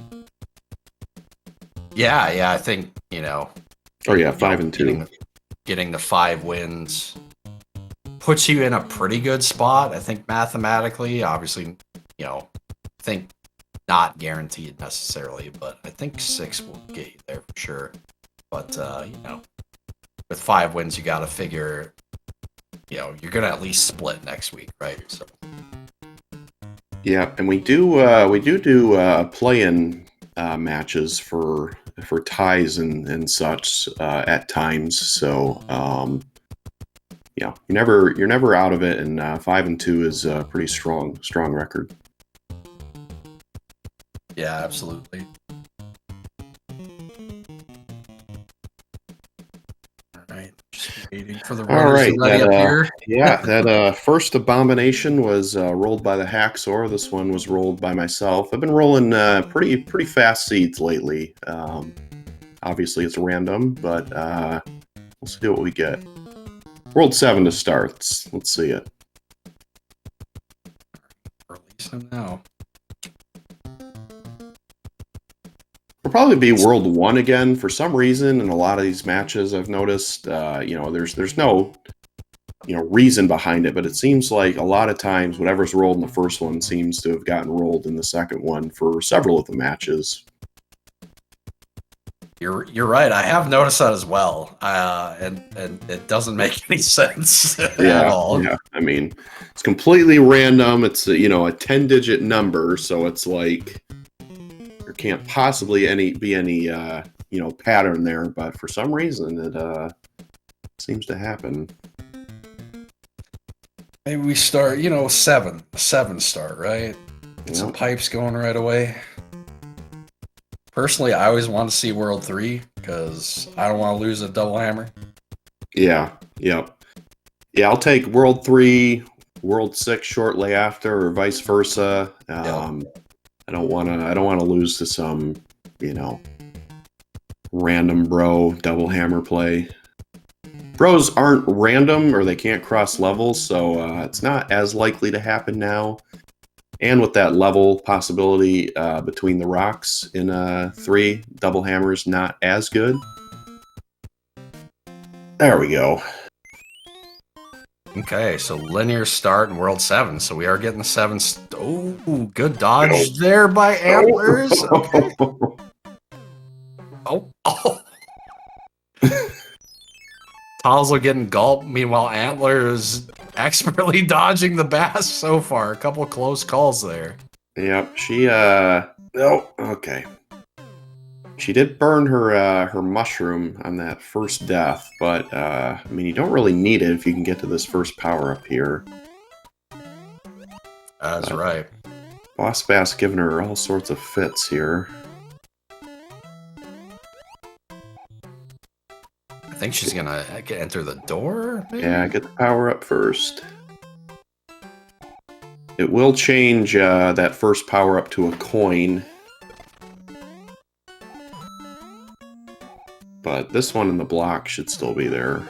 Yeah, I think 5-2. Getting the 5 wins puts you in a pretty good spot. I think mathematically, obviously, I think not guaranteed necessarily, but I think 6 will get you there for sure. But with 5 wins, you got to figure, you're gonna at least split next week, right? So. Yeah, and we do play-in matches for ties and such at times. So you're never out of it, and 5-2 is a pretty strong record. Yeah, absolutely. All right, just waiting for the runners to ready up here. Yeah, that first abomination was rolled by the Hacksaw. This one was rolled by myself. I've been rolling pretty fast seeds lately. Obviously, it's random, but we'll see what we get. Rolled 7 to start. Let's see it. Release them now. We'll probably be World 1 again for some reason in a lot of these matches. I've noticed, there's no, reason behind it, but it seems like a lot of times whatever's rolled in the first one seems to have gotten rolled in the second one for several of the matches. You're right. I have noticed that as well, and it doesn't make any sense at all. Yeah, I mean, it's completely random. It's a 10-digit number, so it's like there can't possibly be any pattern there. But for some reason, it seems to happen. Maybe we start, 7 start, right? Get some pipes going right away. Personally, I always want to see World 3 because I don't want to lose a double hammer. Yeah, I'll take World 3, World 6 shortly after, or vice versa. I don't want to lose to some, random bro double hammer play. Bros aren't random, or they can't cross levels, so it's not as likely to happen now. And with that level possibility between the rocks in 3, double hammers not as good. There we go. Okay, so linear start in World 7. So we are getting the 7. Oh, good dodge there by Antlers. Okay. Oh. t0zzle getting gulped. Meanwhile, Antlers expertly dodging the bass so far. A couple of close calls there. Yep, she okay. She did burn her mushroom on that first death, but you don't really need it if you can get to this first power up here. That's right. Boss Bass giving her all sorts of fits here. I think she's gonna enter the door. Maybe? Yeah, get the power up first. It will change that first power up to a coin. but this one in the block should still be there.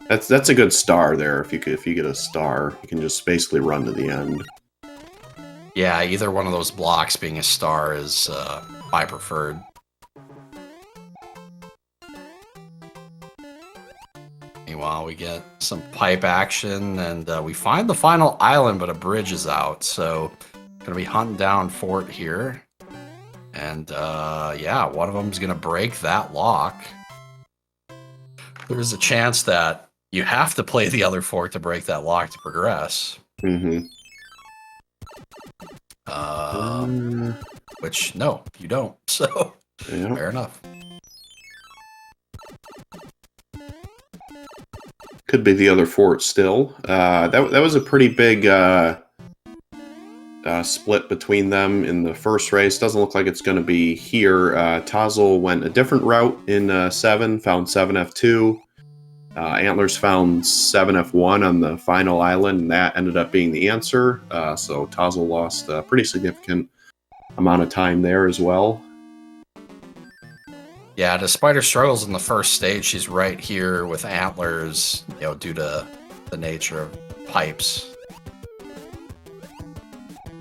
That's a good star there. If you get a star, you can just basically run to the end. Yeah, either one of those blocks being a star is my preferred. Meanwhile, we get some pipe action, and we find the final island, but a bridge is out, so gonna be hunting down Fort here. And yeah, one of them's gonna break that lock. There's a chance that you have to play the other Fort to break that lock to progress. Mm-hmm. Which, no, you don't. So, Yeah. fair enough. Could be the other fort still. That was a pretty big split between them in the first race. Doesn't look like it's going to be here. t0zzle went a different route in 7, found 7F2. Antlerz found 7F1 on the final island, and that ended up being the answer. So t0zzle lost a pretty significant amount of time there as well. Yeah, despite her struggles in the first stage, she's right here with Antlerz, you know, due to the nature of pipes.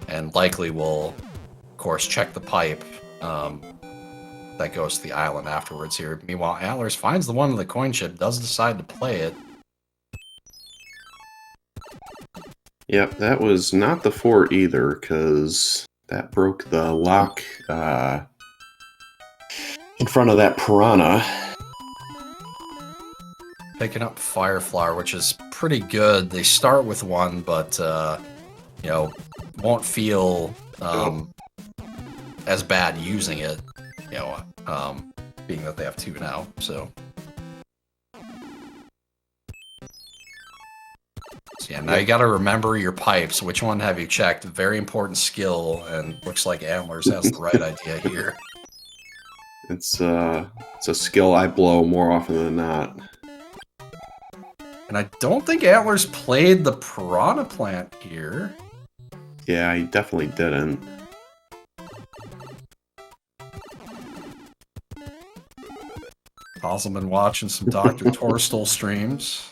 And likely will, of course, check the pipe that goes to the island afterwards here. Meanwhile, Antlerz finds the one in the coin chip, does decide to play it. Yep, that was not the fort either, because that broke the lock in front of that piranha. Picking up Fireflower, which is pretty good. They start with one, but, you know, won't feel as bad using it, you know, being that they have 2 now, so. So yeah, now you gotta remember your pipes. Which one have you checked? Very important skill, and looks like Antlerz has the right idea here. It's a skill I blow more often than not. And I don't think Antlerz played the Piranha Plant here. Yeah, he definitely didn't. Also been watching some Dr. t0zzle streams.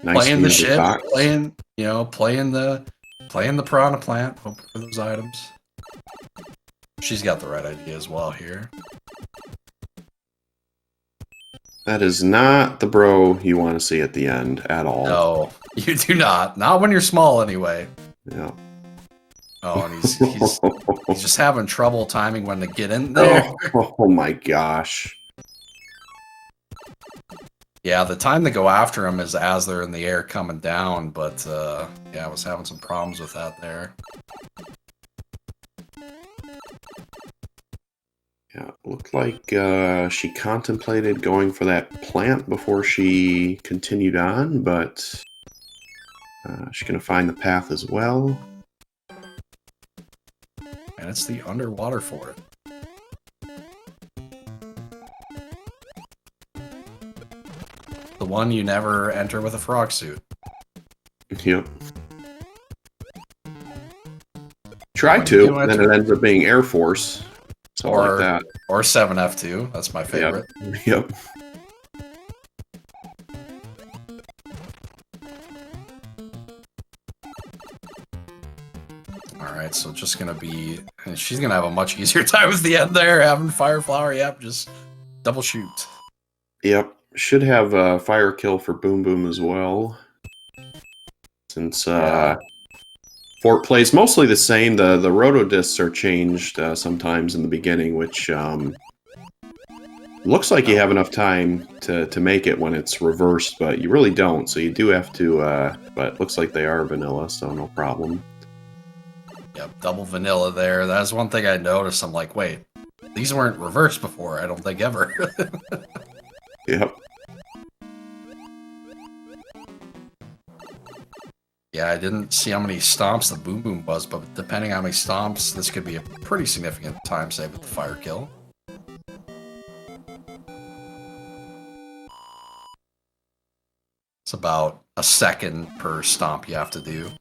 Nice Playing the ship, box. playing the Piranha Plant, hoping for those items. She's got the right idea as well here. That is not the bro you want to see at the end at all. No, you do not. Not when you're small, anyway. Yeah. Oh, and he's just having trouble timing when to get in there. Oh my gosh. Yeah, the time to go after him is as they're in the air coming down, but yeah, I was having some problems with that there. Yeah, it looked like she contemplated going for that plant before she continued on, but she's going to find the path as well. And it's the underwater for it. The one you never enter with a frog suit. Yep. Tried to, and then it ends up being Air Force. Something like that. Or 7F2. That's my favorite. Yep. Alright, so just gonna be... She's gonna have a much easier time with the end there, having Fireflower. Yep, just double shoot. Yep. Should have a fire kill for Boom Boom as well. Since Fort plays mostly the same. The roto discs are changed sometimes in the beginning, which looks like you have enough time to make it when it's reversed, but you really don't. So you do have to, but it looks like they are vanilla, so no problem. Yep, double vanilla there. That's one thing I noticed. I'm like, wait, these weren't reversed before, I don't think ever. Yep. Yeah, I didn't see how many stomps the Boom Boom was, but depending on how many stomps, this could be a pretty significant time save with the fire kill. It's about a second per stomp you have to do.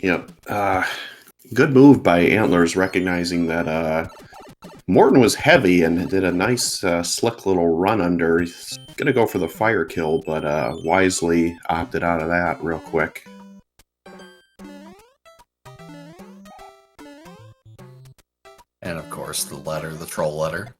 Yep. Good move by Antlers, recognizing that Morton was heavy and did a nice, slick little run under. He's gonna go for the fire kill, but wisely opted out of that real quick. And of course, the troll letter.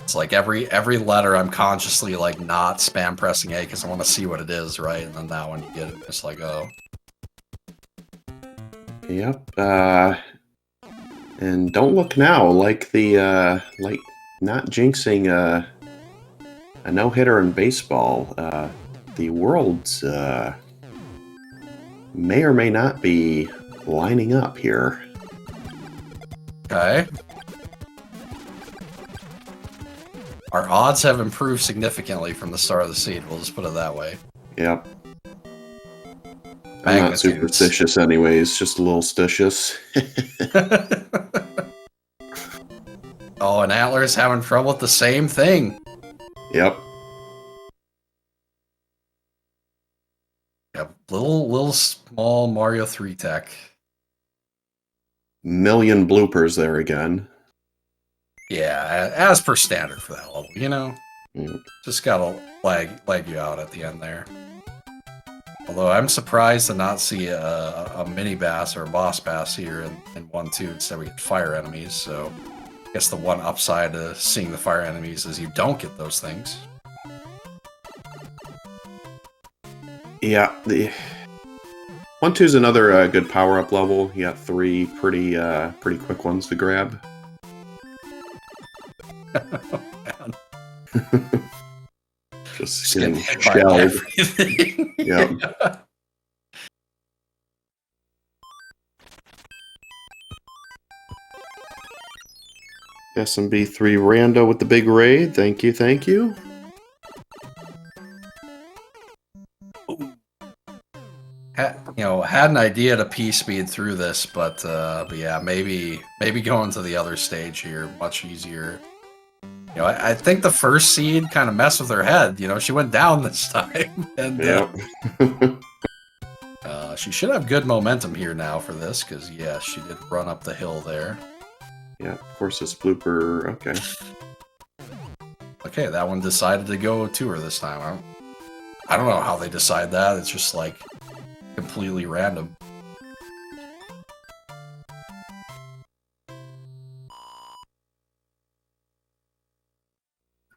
It's like every letter I'm consciously like not spam pressing A because I want to see what it is, right? And then that one you get it, it's like, oh. Yep. And don't look now, like the like not jinxing a no-hitter in baseball. The worlds may or may not be lining up here. Okay. Our odds have improved significantly from the start of the seed, we'll just put it that way. Yep. I'm not superstitious anyways, just a little stitious. Oh, and Antler's having trouble with the same thing. Yep. Yep, little small Mario 3 tech. Million bloopers there again. Yeah, as per standard for that level, you know? Mm. Just gotta lag you out at the end there. Although I'm surprised to not see a mini bass or a boss bass here in 1-2. Instead we get fire enemies, so I guess the one upside to seeing the fire enemies is you don't get those things. Yeah, the 1-2 is another good power-up level. You got 3 pretty quick ones to grab. Oh, man. Just getting getting hit by shelled. everything. Yep. Yeah. SMB3 Rando with the big raid. Thank you, thank you. Had an idea to P-speed through this, but yeah, maybe going to the other stage here, much easier. I think the first seed kind of messed with her head. She went down this time, and Yep. she should have good momentum here now for this, because yeah, she did run up the hill there. Yeah, of course this blooper. Okay. Okay, that one decided to go to her this time. I don't know how they decide that. It's just like completely random.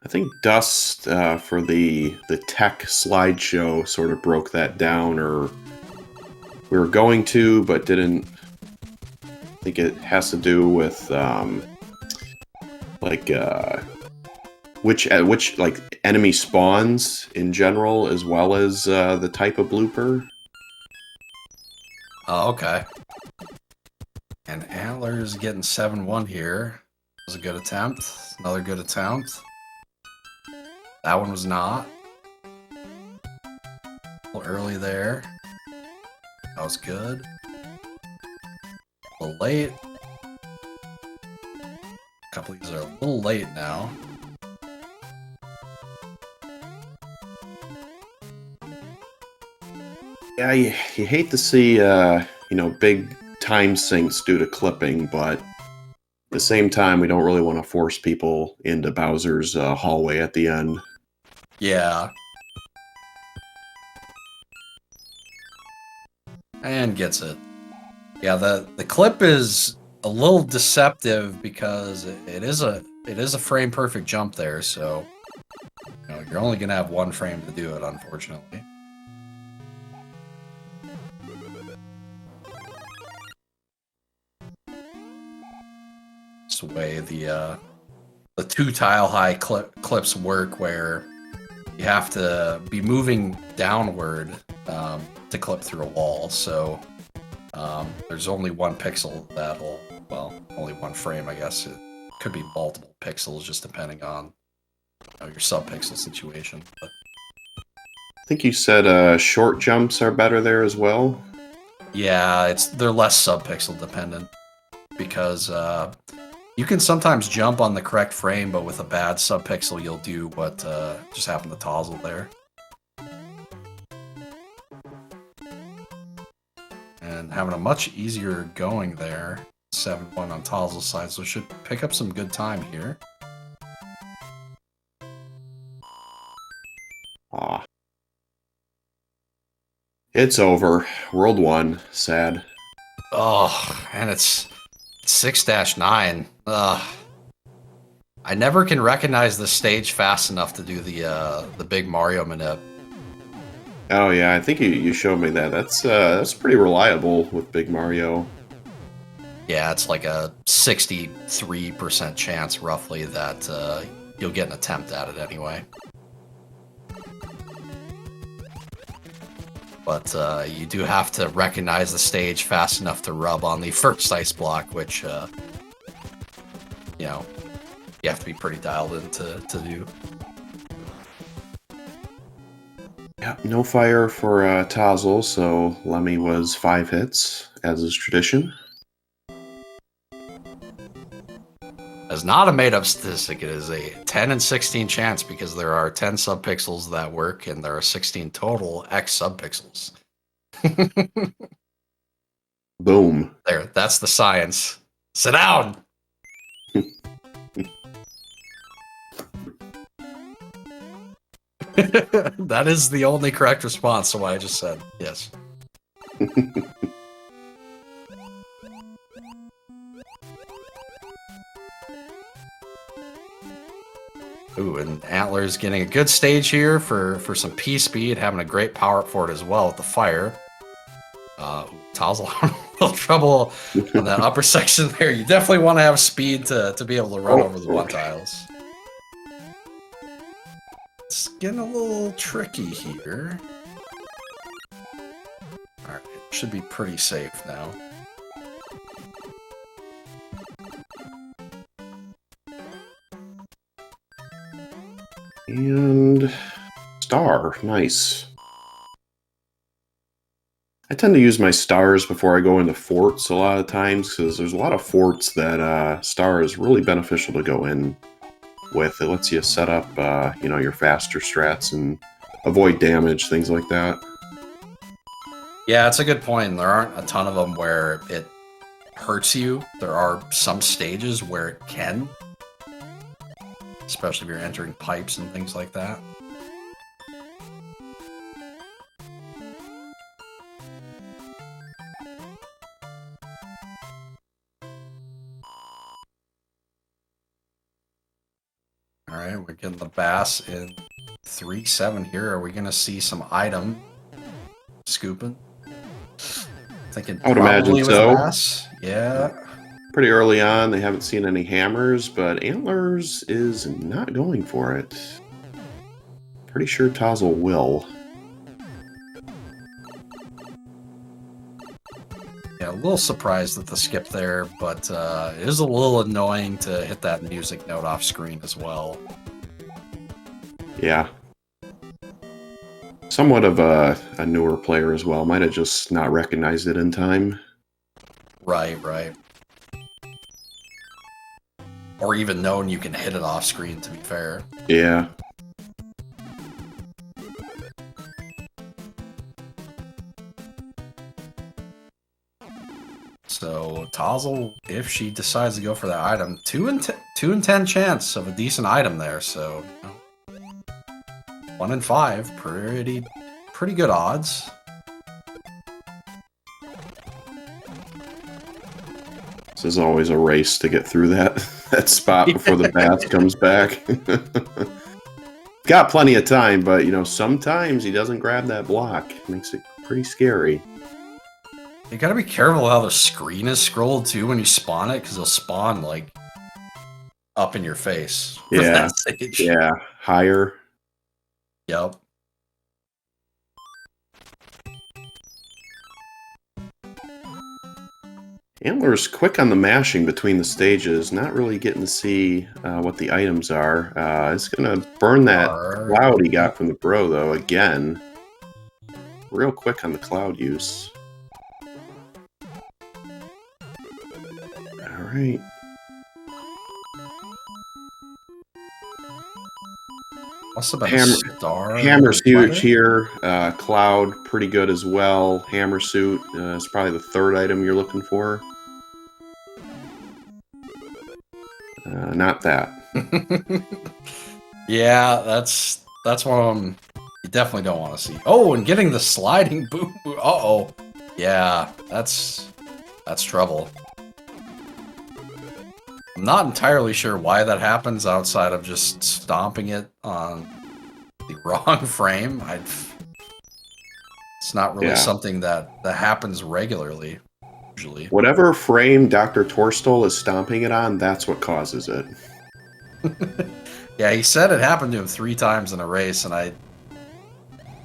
I think Dust for the tech slideshow sort of broke that down, or we were going to, but didn't. I think it has to do with which like enemy spawns in general, as well as the type of blooper. Oh, okay. And Antler's getting 7-1 here. That was a good attempt. Another good attempt. That one was not. A little early there. That was good. A little late. A couple of these are a little late now. Yeah, you hate to see big time sinks due to clipping, but at the same time, we don't really want to force people into Bowser's hallway at the end. Yeah. And gets it. Yeah, the clip is a little deceptive because it is a frame perfect jump there, so you're only gonna have one frame to do it, unfortunately. It's the way the 2 tile high clips work, where you have to be moving downward to clip through a wall. So there's only 1 pixel that'll, well, only 1 frame, I guess. It could be multiple pixels, just depending on your sub-pixel situation. But I think you said short jumps are better there as well. yeah, they're less sub-pixel dependent, because you can sometimes jump on the correct frame, but with a bad sub-pixel, you'll do what just happened to t0zzle there. and having a much easier going there. 7-1 on t0zzle's side, so should pick up some good time here. Ah. It's over. World 1. Sad. Oh, and it's 6-9. Ugh. I never can recognize the stage fast enough to do the big Mario manip. Oh yeah, I think you showed me that. That's pretty reliable with Big Mario. Yeah, it's like a 63% chance, roughly, that you'll get an attempt at it anyway. But you do have to recognize the stage fast enough to rub on the first ice block, which, you know, you have to be pretty dialed in to do. Yeah, no fire for t0zzle, so Lemmy was 5 hits, as is tradition. As not a made-up statistic, it is a 10 and 16 chance because there are 10 subpixels that work, and there are 16 total X subpixels. Boom. There, that's the science. Sit down! That is the only correct response to what I just said. Yes. Ooh, and Antler's getting a good stage here for some P speed, having a great power up for it as well with the fire. t0zzle having a little trouble on that upper section there. You definitely want to have speed to be able to run over the one tiles. It's getting a little tricky here. Alright, should be pretty safe now. And star, nice. I tend to use my stars before I go into forts a lot of times because there's a lot of forts that star is really beneficial to go in with. It lets you set up, you know, your faster strats and avoid damage, things like that. Yeah, it's a good point. There aren't a ton of them where it hurts you. There are some stages where it can, especially if you're entering pipes and things like that. Alright, we're getting the bass in 3-7 here. Are we going to see some item scooping? Thinking I would probably imagine with so. bass. Yeah. Pretty early on, they haven't seen any hammers, but Antlerz is not going for it. Pretty sure t0zzle will. Yeah, a little surprised at the skip there, but it is a little annoying to hit that music note off screen as well. Yeah. Somewhat of a newer player as well. Might have just not recognized it in time. Right, right. Or even known you can hit it off screen, to be fair. Yeah. So t0zzle, if she decides to go for that item, 2 in 10 chance of a decent item there. So 1 in 5, pretty good odds. This is always a race to get through that spot before the bass comes back. Got plenty of time, but you know, sometimes he doesn't grab that block. Makes it pretty scary. You gotta be careful how the screen is scrolled too when you spawn it, because it'll spawn like up in your face. Yeah. Yeah. Higher. Yep. Antler's quick on the mashing between the stages, not really getting to see what the items are. It's going to burn that cloud he got from the bro, though, again. Real quick on the cloud use. All right. Must have been a star. Hammer's huge reflector? here. Cloud, pretty good as well. Hammer suit is probably the third item you're looking for. Not that. Yeah, that's one of them you definitely don't want to see. Oh, and getting the sliding boom. Uh-oh. Yeah, that's trouble. I'm not entirely sure why that happens outside of just stomping it on the wrong frame. It's not really something that happens regularly, usually. Whatever frame Dr. t0zzle is stomping it on, that's what causes it. Yeah, he said it happened to him 3 times in a race, and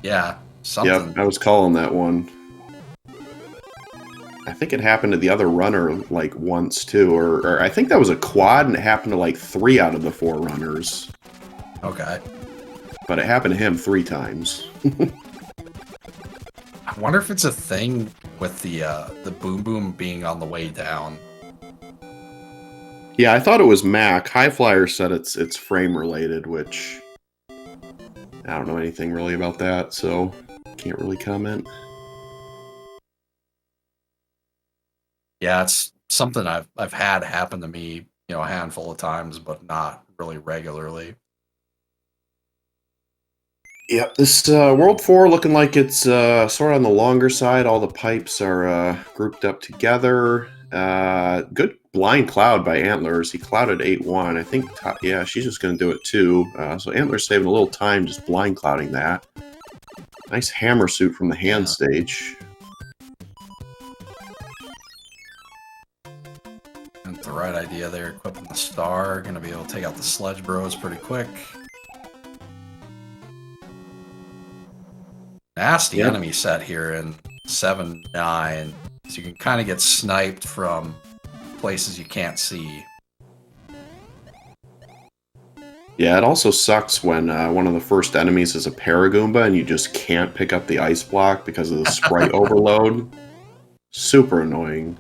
yeah, something. Yep, I was calling that one. I think it happened to the other runner like once too, or I think that was a quad, and it happened to like 3 out of the 4 runners. Okay. But it happened to him 3 times. I wonder if it's a thing with the boom boom being on the way down. Yeah, I thought it was Mac. Highflyer said it's frame related, which I don't know anything really about that, so can't really comment. Yeah, it's something I've had happen to me, a handful of times, but not really regularly. Yep, this World 4 looking like it's sort of on the longer side. All the pipes are grouped up together. Good blind cloud by Antlerz. He clouded 8-1. I think, yeah, she's just going to do it too. So Antlerz saving a little time just blind clouding that. Nice hammer suit from the hand stage. That's the right idea there. Equipping the star. Going to be able to take out the Sledge Bros pretty quick. Nasty enemy set here in 7-9. So you can kind of get sniped from places you can't see. Yeah, it also sucks when one of the first enemies is a Paragoomba and you just can't pick up the ice block because of the sprite overload. Super annoying.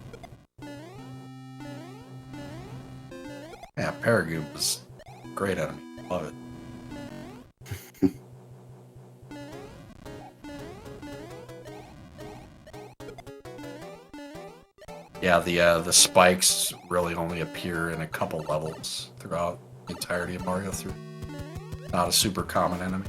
Yeah, Paragoomba's a great enemy. Love it. Yeah, the spikes really only appear in a couple levels throughout the entirety of Mario 3. Not a super common enemy.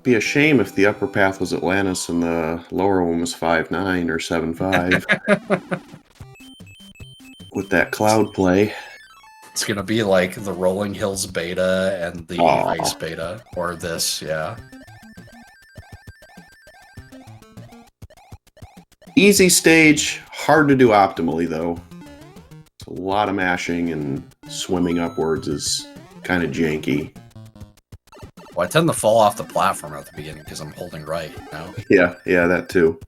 Be a shame if the upper path was Atlantis and the lower one was 5-9 or 7-5. With that cloud play. It's gonna be like the Rolling Hills beta and the Ice beta, or this, yeah. Easy stage, hard to do optimally though. A lot of mashing and swimming upwards is kind of janky. Well, I tend to fall off the platform at the beginning because I'm holding right, you know? Yeah, that too.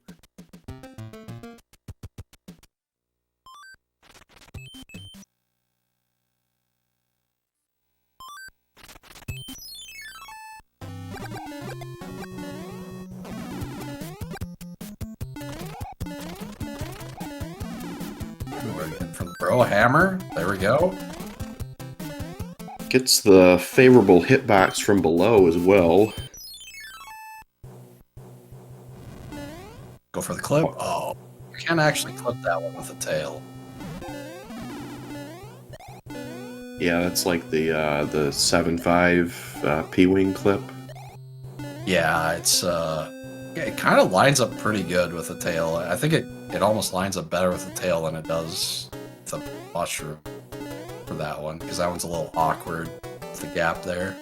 From the Bro Hammer, there we go. Gets the favorable hitbox from below as well. Go for the clip. Oh, you can't actually clip that one with a tail. Yeah, that's like the 7-5 P-Wing clip. Yeah, it kind of lines up pretty good with the tail. I think it almost lines up better with the tail than it does the mushroom for that one, because that one's a little awkward with the gap there.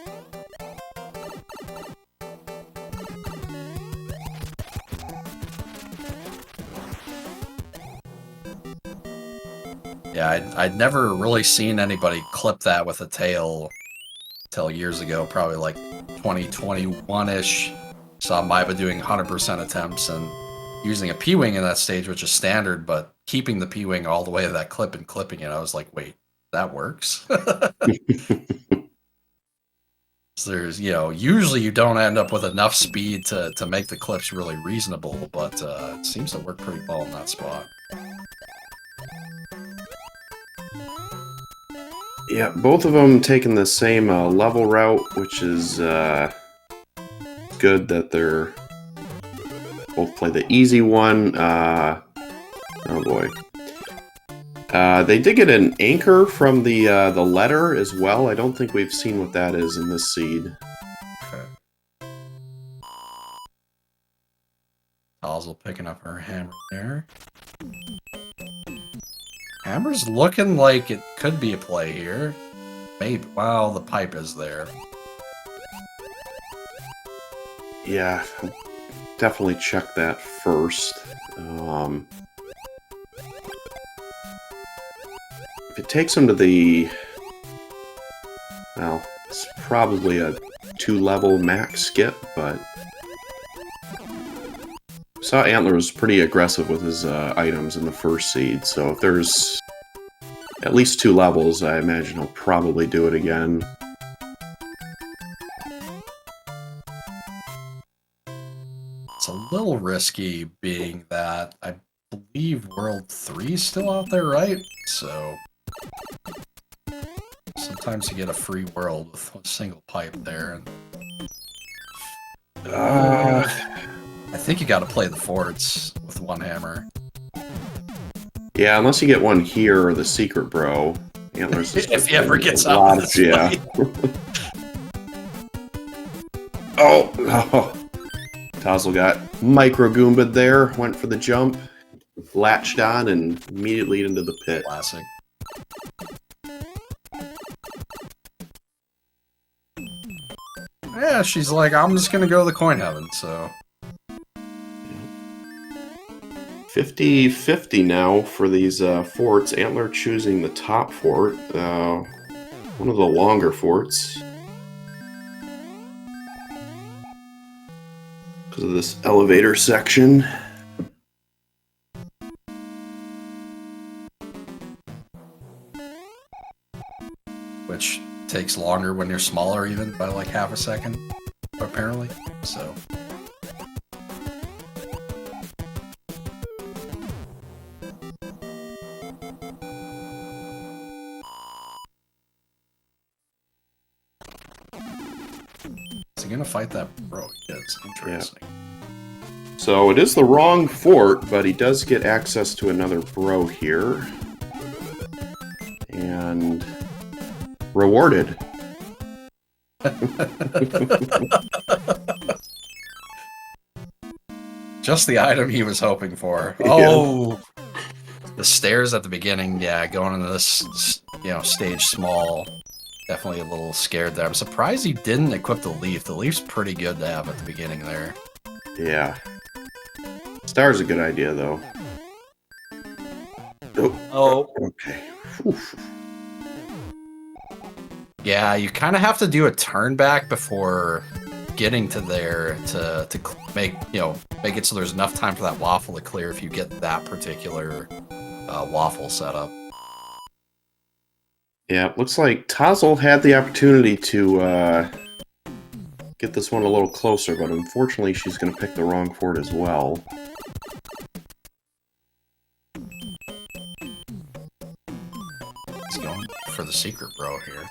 Yeah, I'd never really seen anybody clip that with a tail till years ago, probably like 2021-ish. Saw Maiba doing 100% attempts and using a P-Wing in that stage, which is standard, but keeping the P-Wing all the way to that clip and clipping it, I was like, wait, that works? So there's, usually you don't end up with enough speed to make the clips really reasonable, but it seems to work pretty well in that spot. Yeah, both of them taking the same level route, which is good that they're both play the easy one. Oh boy. They did get an anchor from the letter as well. I don't think we've seen what that is in this seed. Okay. t0zzle picking up her hammer there. Hammer's looking like it could be a play here. Maybe. Wow, the pipe is there. Yeah, definitely check that first. If it takes him to the... Well, it's probably a 2-level max skip, but... I saw Antler was pretty aggressive with his items in the first seed, so if there's at least 2 levels, I imagine he'll probably do it again. It's a little risky, being that I believe World 3 is still out there, right? So sometimes you get a free world with a single pipe there. And I think you got to play the forts with one hammer. Yeah, unless you get one here or the secret bro. Antler's if he ever gets out of this yeah. Oh! t0zzle got micro goomba'd there, went for the jump, latched on, and immediately into the pit. Classic. Yeah, she's like, I'm just gonna go to the coin heaven, so... 50-50 now for these forts. Antler choosing the top fort, one of the longer forts. Because of this elevator section. Which takes longer when you're smaller, even by like half a second, apparently. So. Is he gonna fight that bro? Yeah, it's interesting. Yeah. So it is the wrong fort, but he does get access to another bro here. And rewarded. Just the item he was hoping for. Oh! Yeah. The stairs at the beginning, yeah, going into this, stage small. Definitely a little scared there. I'm surprised he didn't equip the leaf. The leaf's pretty good to have at the beginning there. Yeah. Star's a good idea, though. Oh. Okay. Oof. Yeah, you kind of have to do a turn back before getting to there to make it so there's enough time for that waffle to clear if you get that particular waffle setup. Yeah, looks like t0zzle had the opportunity to get this one a little closer, but unfortunately she's going to pick the wrong fort as well. He's going for the secret bro here.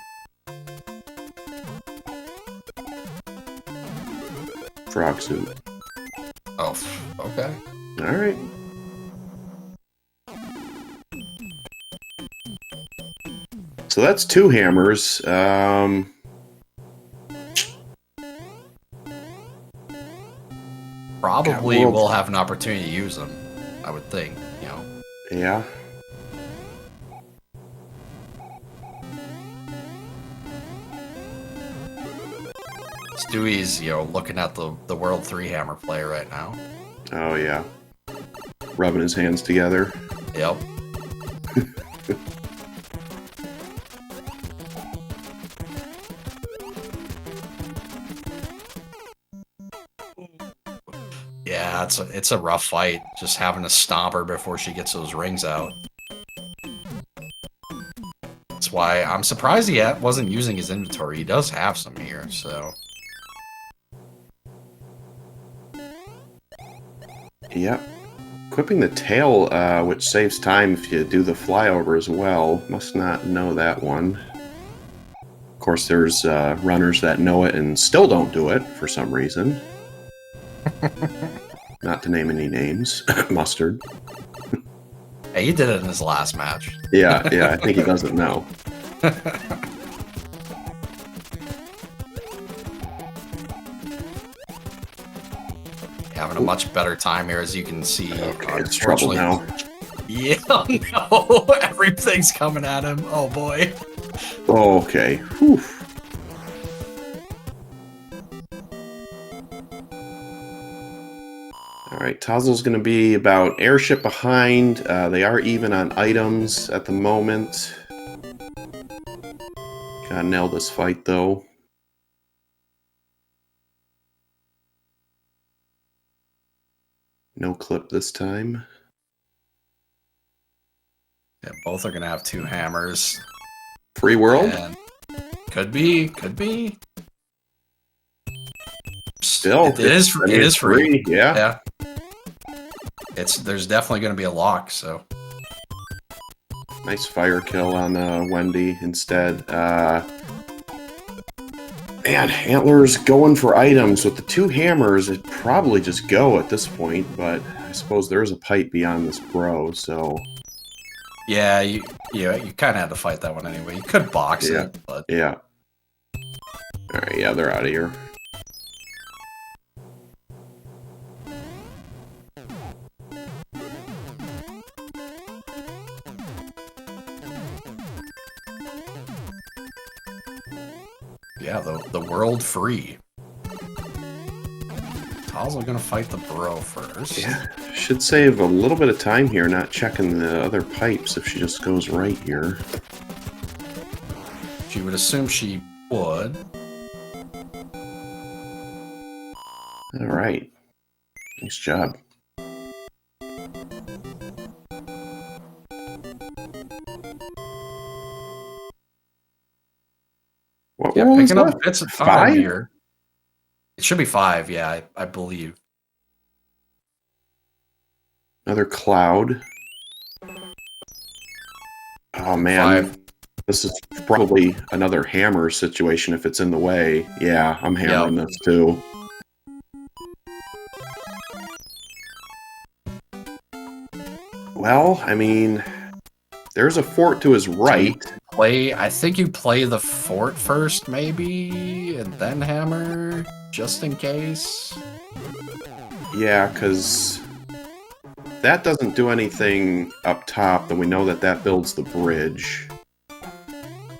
Frog suit. Oh, okay. Alright. So that's 2 hammers. Probably we'll have an opportunity to use them, I would think, Yeah. Stewie's, looking at the World 3 hammer play right now. Oh, yeah. Rubbing his hands together. Yep. Yeah, it's a rough fight, just having to stomp her before she gets those rings out. That's why I'm surprised he wasn't using his inventory. He does have some here, so... Yep. Equipping the tail, which saves time if you do the flyover as well. Must not know that one. course, there's runners that know it and still don't do it for some reason. Not to name any names. Mustard. Hey, he did it in his last match. Yeah, I think he doesn't know. Having a much better time here, as you can see. Okay, it's trouble now. Yeah, no, everything's coming at him. Oh boy. Okay. Whew. All right, t0zzle's going to be about airship behind. They are even on items at the moment. Gotta nail this fight, though. No clip this time. Yeah, both are going to have 2 hammers. Free world? And could be. Still, it is free. Yeah. There's definitely going to be a lock, so. Nice fire kill on Wendy instead. Man, Antler's going for items. With the 2 hammers, it'd probably just go at this point, but I suppose there is a pipe beyond this bro, so... Yeah, you kind of had to fight that one anyway. You could box it, but... Yeah. Alright, yeah, they're out of here. Yeah, the world free. t0zzle gonna fight the bro first. Yeah, should save a little bit of time here, not checking the other pipes if she just goes right here. She would assume she would. Alright. Nice job. What Yeah, was picking that? up bits of time 5? here. It should be 5, yeah, I believe. Another cloud. Oh man, 5. this is probably another hammer situation if it's in the way. Yeah, I'm hammering this too. Well, I mean, there's a fort to his right. I think you play the fort first, maybe, and then hammer, just in case. Yeah, because that doesn't do anything up top, then we know that that builds the bridge.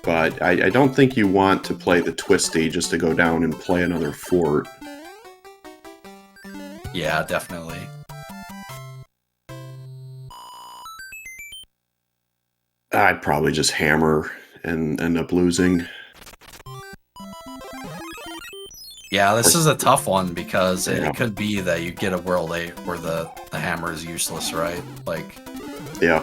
But I don't think you want to play the twisty just to go down and play another fort. Yeah, definitely. I'd probably just hammer and end up losing. Yeah, this is a tough one because Yeah. it could be that you get a World 8 where the hammer is useless, right? Like, Yeah.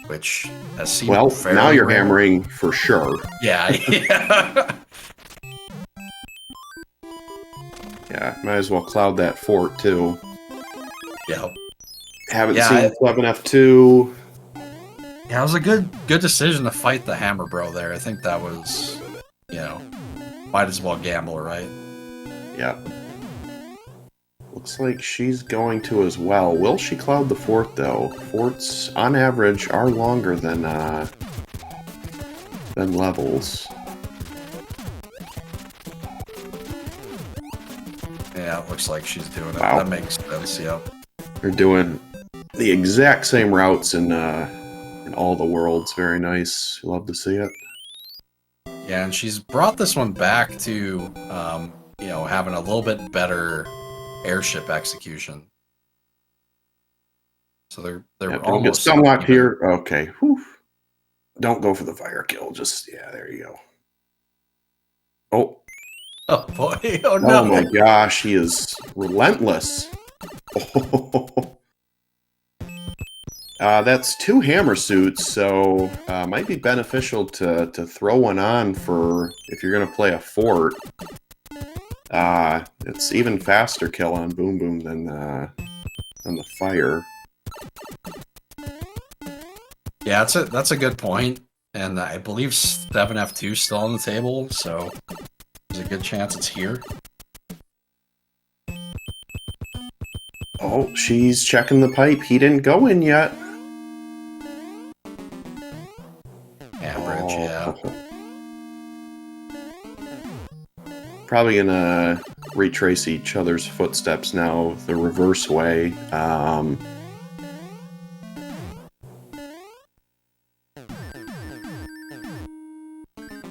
which has seemed Well, fairly now you're rare. hammering for sure. Yeah, yeah. Yeah, might as well cloud that fort too. Yeah. Haven't Yeah, seen 11F2. Yeah, it was a good decision to fight the hammer bro there. I think that was, might as well gamble, right? Yeah. Looks like she's going to as well. Will she cloud the fort though? Forts, on average, are longer than levels. Yeah, it looks like she's doing it. Wow. That makes sense, yeah. They're doing the exact same routes in all the worlds. Very nice. Love to see it. Yeah, and she's brought this one back to, having a little bit better airship execution. So they're Yeah, don't get almost stunlocked even. here. Okay. Whew. Don't go for the fire kill. Just, yeah, there you go. Oh. Oh boy! Oh no! Oh my gosh, he is relentless. That's 2 hammer suits, so might be beneficial to throw one on for if you're going to play a fort. It's even faster kill on Boom Boom than the fire. Yeah, that's a good point. And I believe 7F2 is still on the table, so there's a good chance it's here. Oh, she's checking the pipe. He didn't go in yet. Ambridge, yeah. Probably gonna retrace each other's footsteps now the reverse way.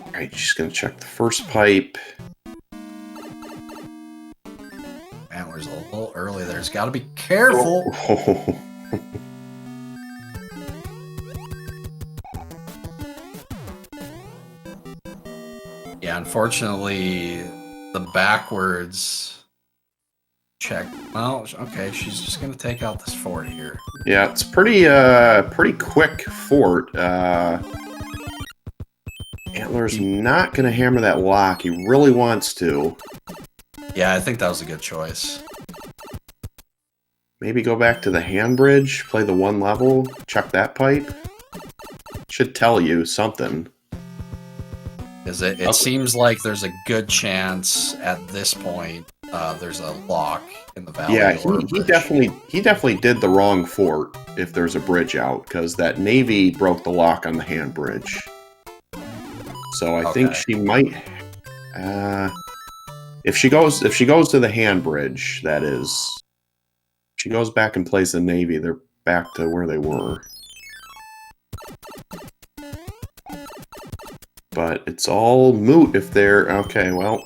Alright, she's gonna check the first pipe. Antler's a little early there. He's got to be careful. Oh. Yeah, unfortunately, the backwards check. Well, okay, she's just gonna take out this fort here. Yeah, it's pretty quick fort. Antler's not gonna hammer that lock. He really wants to. Yeah, I think that was a good choice. Maybe go back to the hand bridge, play the one level, check that pipe. Should tell you something. Because it seems like there's a good chance at this point there's a lock in the valley. Yeah, he definitely did the wrong fort if there's a bridge out, because that navy broke the lock on the hand bridge. So I think she might. If she goes to the hand bridge, that is, she goes back and plays the navy. They're back to where they were. But it's all moot if they're okay. Well,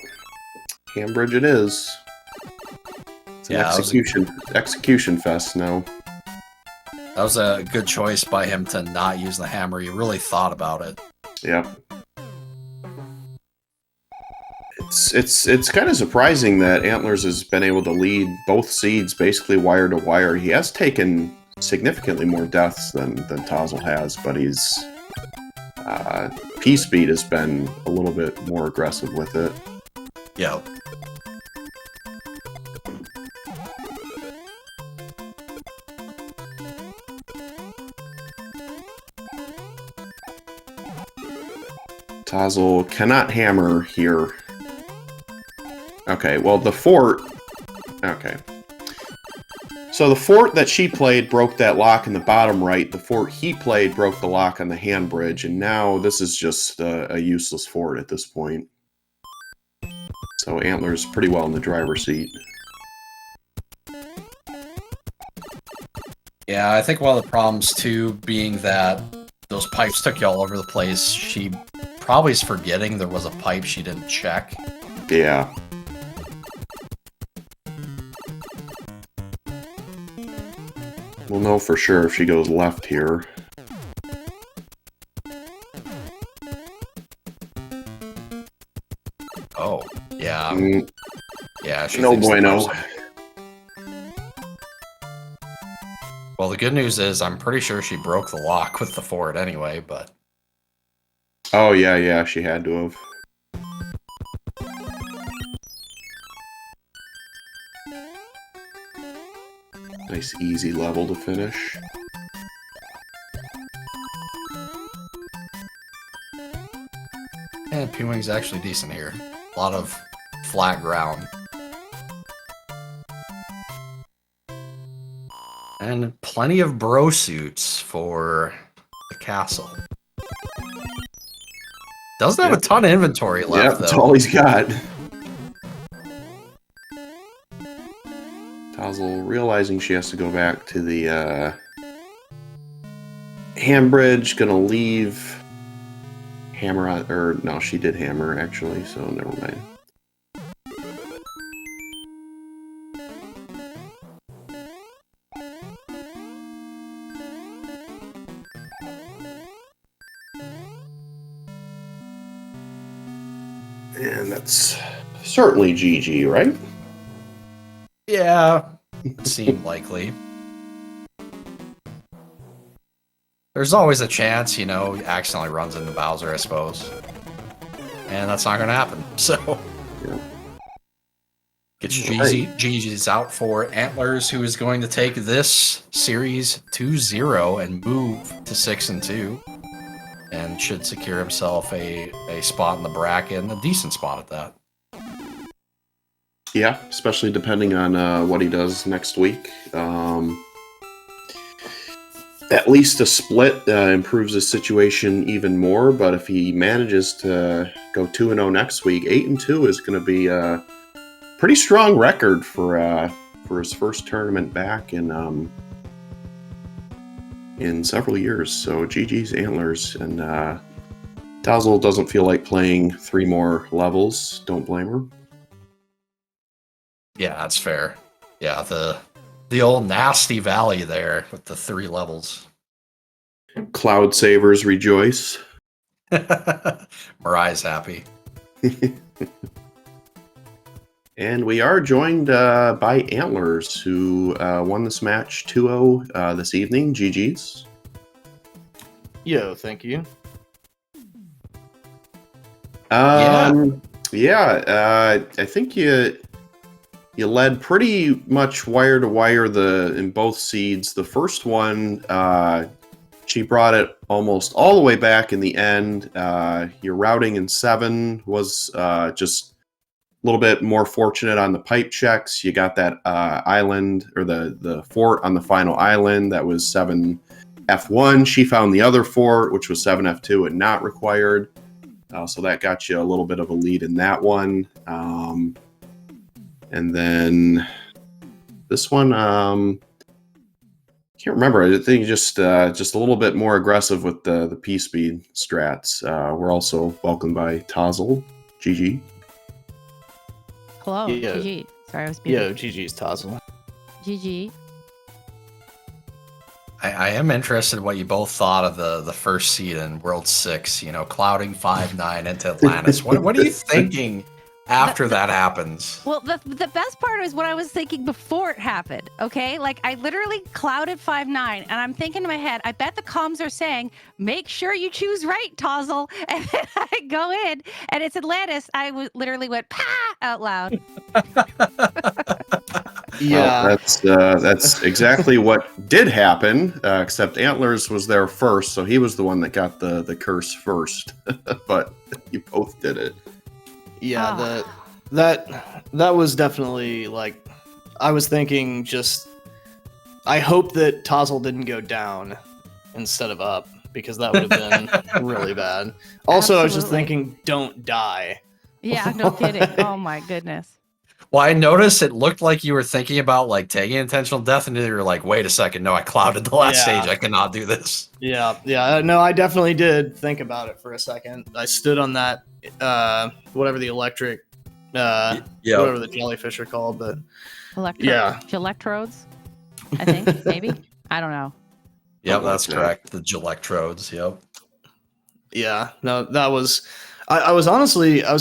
hand bridge it is. It's an execution fest now. That was a good choice by him to not use the hammer. He really thought about it. Yep. It's kind of surprising that Antlers has been able to lead both seeds basically wire to wire. He has taken significantly more deaths than t0zzle has, but he's P-Speed has been a little bit more aggressive with it. Yeah. t0zzle cannot hammer here. Okay, well, the fort... Okay. So the fort that she played broke that lock in the bottom right. The fort he played broke the lock on the hand bridge, and now this is just a useless fort at this point. So Antler's pretty well in the driver's seat. Yeah, I think one of the problems, too, being that those pipes took you all over the place, she probably is forgetting there was a pipe she didn't check. Yeah. We'll know for sure if she goes left here. Oh, yeah. Yeah, she no thinks bueno. Well, the good news is I'm pretty sure she broke the lock with the fort anyway, but... Oh, yeah, she had to have. Nice easy level to finish. And P-Wing's actually decent here. A lot of flat ground. And plenty of bro suits for the castle. Doesn't have a ton of inventory left, though. That's all he's got. t0zzle realizing she has to go back to the hand bridge, gonna leave hammer on, or no, she did hammer actually, so never mind. And that's certainly GG, right? Yeah, seemed likely. There's always a chance, you know, he accidentally runs into Bowser, I suppose. And that's not going to happen, so... Yeah. Gets GG's out for Antlers, who is going to take this series 2-0 and move to 6-2. and should secure himself a spot in the bracket, and a decent spot at that. Yeah, especially depending on what he does next week. At least a split improves his situation even more, but if he manages to go 2-0 next week, 8-2 is going to be a pretty strong record for his first tournament back in several years. So GG's Antlers, and t0zzle doesn't feel like playing 3 more levels. Don't blame her. Yeah, that's fair. Yeah, the old nasty valley there with the 3 levels. Cloud savers rejoice. Mariah's happy. And we are joined by Antlers, who won this match 2-0 this evening. GG's. Yo, thank you. I think you led pretty much wire to wire in both seeds. The first one, she brought it almost all the way back in the end. Your routing in 7 was just a little bit more fortunate on the pipe checks. You got that island, or the fort on the final island that was 7F1. She found the other fort, which was 7F2 and not required. So that got you a little bit of a lead in that one. And then this one, can't remember. I think just a little bit more aggressive with the P speed strats. We're also welcomed by t0zzle. GG. Hello, Yo. GG. Sorry, I was muted. Yo, GG's t0zzle. GG. I am interested in what you both thought of the first seed in World 6, clouding 5-9 into Atlantis. What are you thinking after that happens? Well, the best part is what I was thinking before it happened, okay? Like, I literally clouded 5-9, and I'm thinking in my head, I bet the comms are saying, make sure you choose right, t0zzle. And then I go in, and it's Atlantis. I literally went, "Pah!" out loud. Yeah. Well, that's exactly what did happen, except Antlers was there first, so he was the one that got the curse first. But you both did it. Yeah, that was definitely, like, I was thinking just, I hope that t0zzle didn't go down instead of up, because that would have been really bad. Also, I was just Absolutely. thinking, don't die. Yeah, no kidding. Oh, my goodness. Well, I noticed it looked like you were thinking about taking intentional death, and then you were like, wait a second, no, I clouded the last Yeah. stage. I cannot do this. Yeah, no, I definitely did think about it for a second. I stood on that, whatever the electric, whatever the jellyfish are called, but yeah. Electrodes, I think, maybe. I don't know. Yep, that's correct. The Electrodes, yep. Yeah, no, that was... I was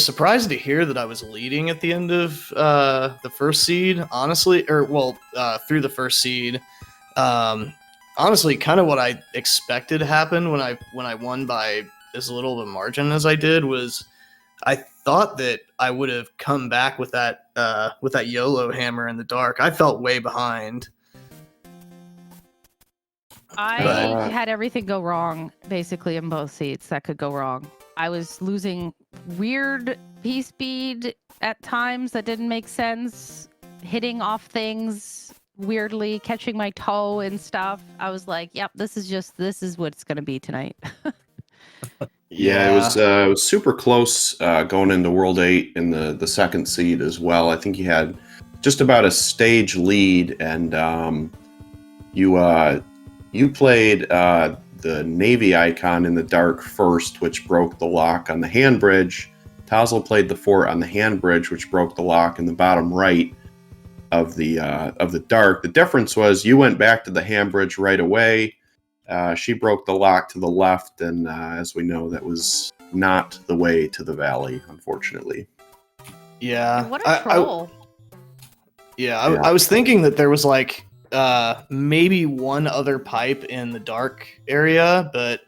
surprised to hear that I was leading at the end of the first seed, honestly, through the first seed. Honestly, kind of what I expected to happen when I won by as little of a margin as I did was I thought that I would have come back with that YOLO hammer in the dark. I felt way behind. I had everything go wrong, basically, in both seats that could go wrong. I was losing weird P speed at times that didn't make sense, hitting off things weirdly, catching my toe and stuff. I was like, yep, this is what it's going to be tonight. Yeah, it was super close going into World 8 in the second seed as well. I think you had just about a stage lead, and you played the Navy icon in the dark first, which broke the lock on the hand bridge. t0zzle played the fort on the hand bridge, which broke the lock in the bottom right of the dark. The difference was you went back to the hand bridge right away. She broke the lock to the left, and as we know, that was not the way to the valley, unfortunately. Yeah. What a troll. I was thinking that there was maybe one other pipe in the dark area, but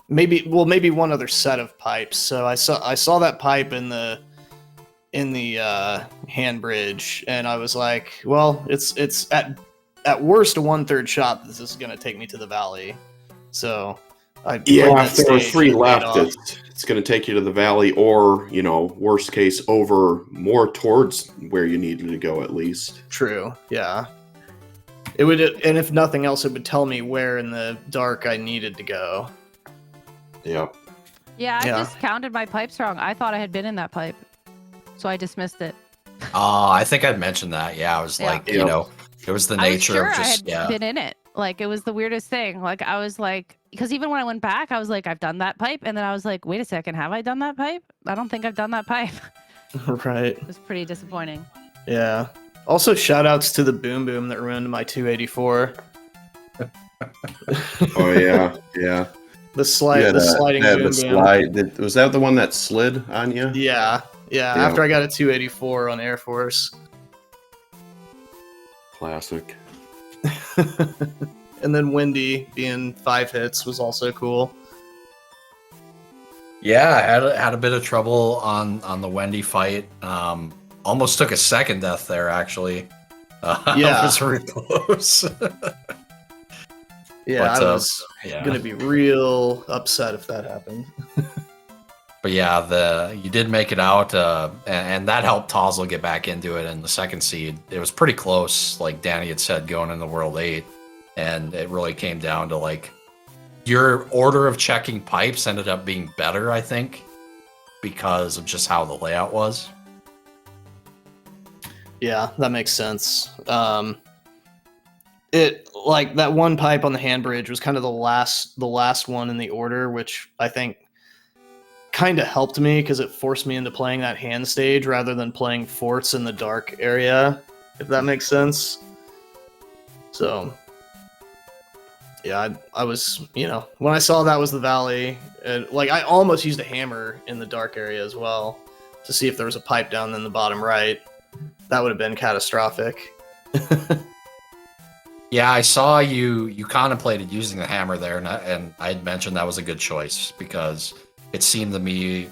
maybe one other set of pipes. So I saw that pipe in the hand bridge, and I was like, well, it's at worst a 1/3 shot that this is going to take me to the valley. So I played Yeah, that if there are stage 3 and it paid left, off. it's going to take you to the valley, or worst case, over more towards where you needed to go at least. True. Yeah. It would, and if nothing else, it would tell me where in the dark I needed to go. Yep. Yeah, I Yeah. just counted my pipes wrong. I thought I had been in that pipe, so I dismissed it. I think I'd mentioned that. Yeah, I was Yeah. like, Yep. it was the I was nature sure of I just had been in it. Like, it was the weirdest thing. Like, I was like, because even when I went back, I was like, I've done that pipe, and then I was like, wait a second, have I done that pipe? I don't think I've done that pipe. Right. It was pretty disappointing. Yeah. Also, shout outs to the boom boom that ruined my 284. Oh yeah, yeah. The sliding the boom boom. slide. Was that the one that slid on you? Yeah. Yeah. After I got a 284 on Air Force. Classic. And then Wendy being 5 hits was also cool. Yeah, I had a bit of trouble on the Wendy fight. Almost took a second death there, actually. Yeah. It was really close. Yeah, But, I was yeah. gonna be real upset if that happened. But yeah, you did make it out, and that helped t0zzle get back into it in the second seed. It was pretty close, like Danny had said, going into World 8, and it really came down to like your order of checking pipes ended up being better, I think, because of just how the layout was. Yeah, that makes sense. It like that one pipe on the hand bridge was kind of the last one in the order, which I think kind of helped me because it forced me into playing that hand stage rather than playing forts in the dark area, if that makes sense. So yeah, I was, when I saw that was the valley, like I almost used a hammer in the dark area as well to see if there was a pipe down in the bottom right. That would have been catastrophic. Yeah, I saw you contemplated using the hammer there, and I had mentioned that was a good choice because it seemed to me,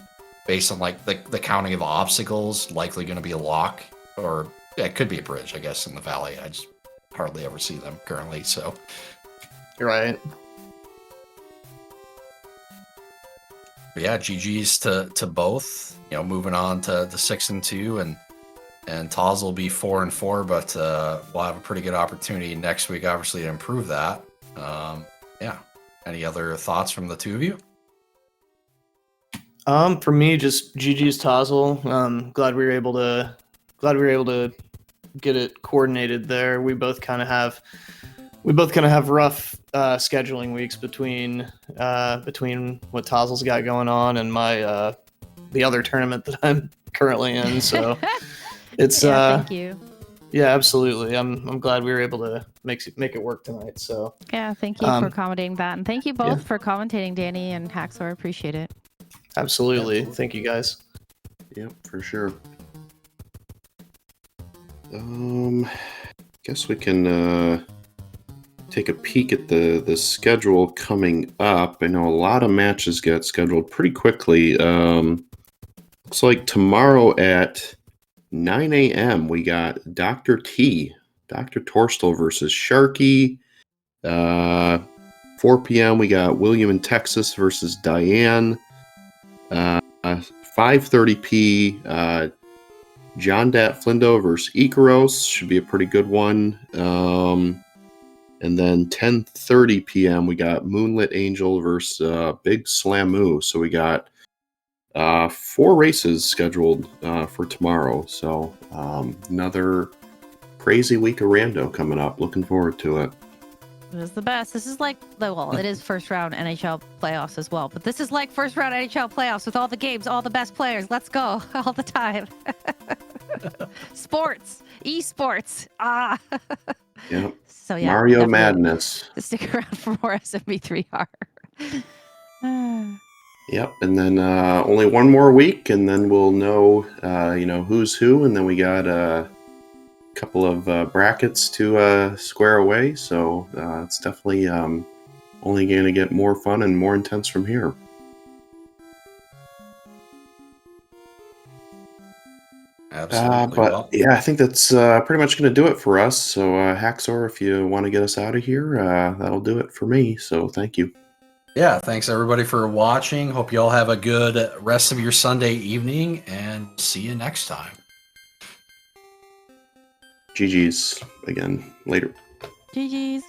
based on like the counting of obstacles, likely going to be a lock, or yeah, it could be a bridge, I guess, in the valley. I just hardly ever see them currently, so. Right. But yeah, GG's to both. Moving on to the 6-2, and t0zzle will be 4-4, but we'll have a pretty good opportunity next week, obviously, to improve that. Yeah. Any other thoughts from the two of you? For me, just GG's t0zzle. Glad we were able to get it coordinated there. We both kind of have rough scheduling weeks between what t0zzle's got going on and my the other tournament that I'm currently in. So it's Thank you. Yeah, absolutely. I'm glad we were able to make it work tonight. So Yeah, thank you for accommodating that, and thank you both yeah. for commentating, Danny and Haxor. Appreciate it. Absolutely. Thank you guys. Yep, for sure. Guess we can take a peek at the schedule coming up. I know a lot of matches get scheduled pretty quickly. Looks like tomorrow at 9 a.m. we got Dr. t0zzle versus Sharky. 4 p.m. we got William in Texas versus Diane. 5:30 p. John Dat Flindo versus Ikaros should be a pretty good one. And then 10:30 p.m. we got Moonlit Angel versus Big Slamoo. So we got 4 races scheduled for tomorrow. So another crazy week of rando coming up. Looking forward to it. It is the best. This is like it is first round NHL playoffs as well, but this is like first round NHL playoffs with all the games, all the best players. Let's go all the time. Sports, esports. Yep. So yeah, Mario Madness. Stick around for more SMB3R. Yep, and then only one more week, and then we'll know, who's who, and then we got a couple of brackets to square away. So it's definitely only going to get more fun and more intense from here. Absolutely. But yeah, I think that's pretty much going to do it for us. So Haxor, if you want to get us out of here, that'll do it for me. So thank you. Yeah, thanks everybody for watching. Hope you all have a good rest of your Sunday evening, and see you next time. GG's again later. GG's.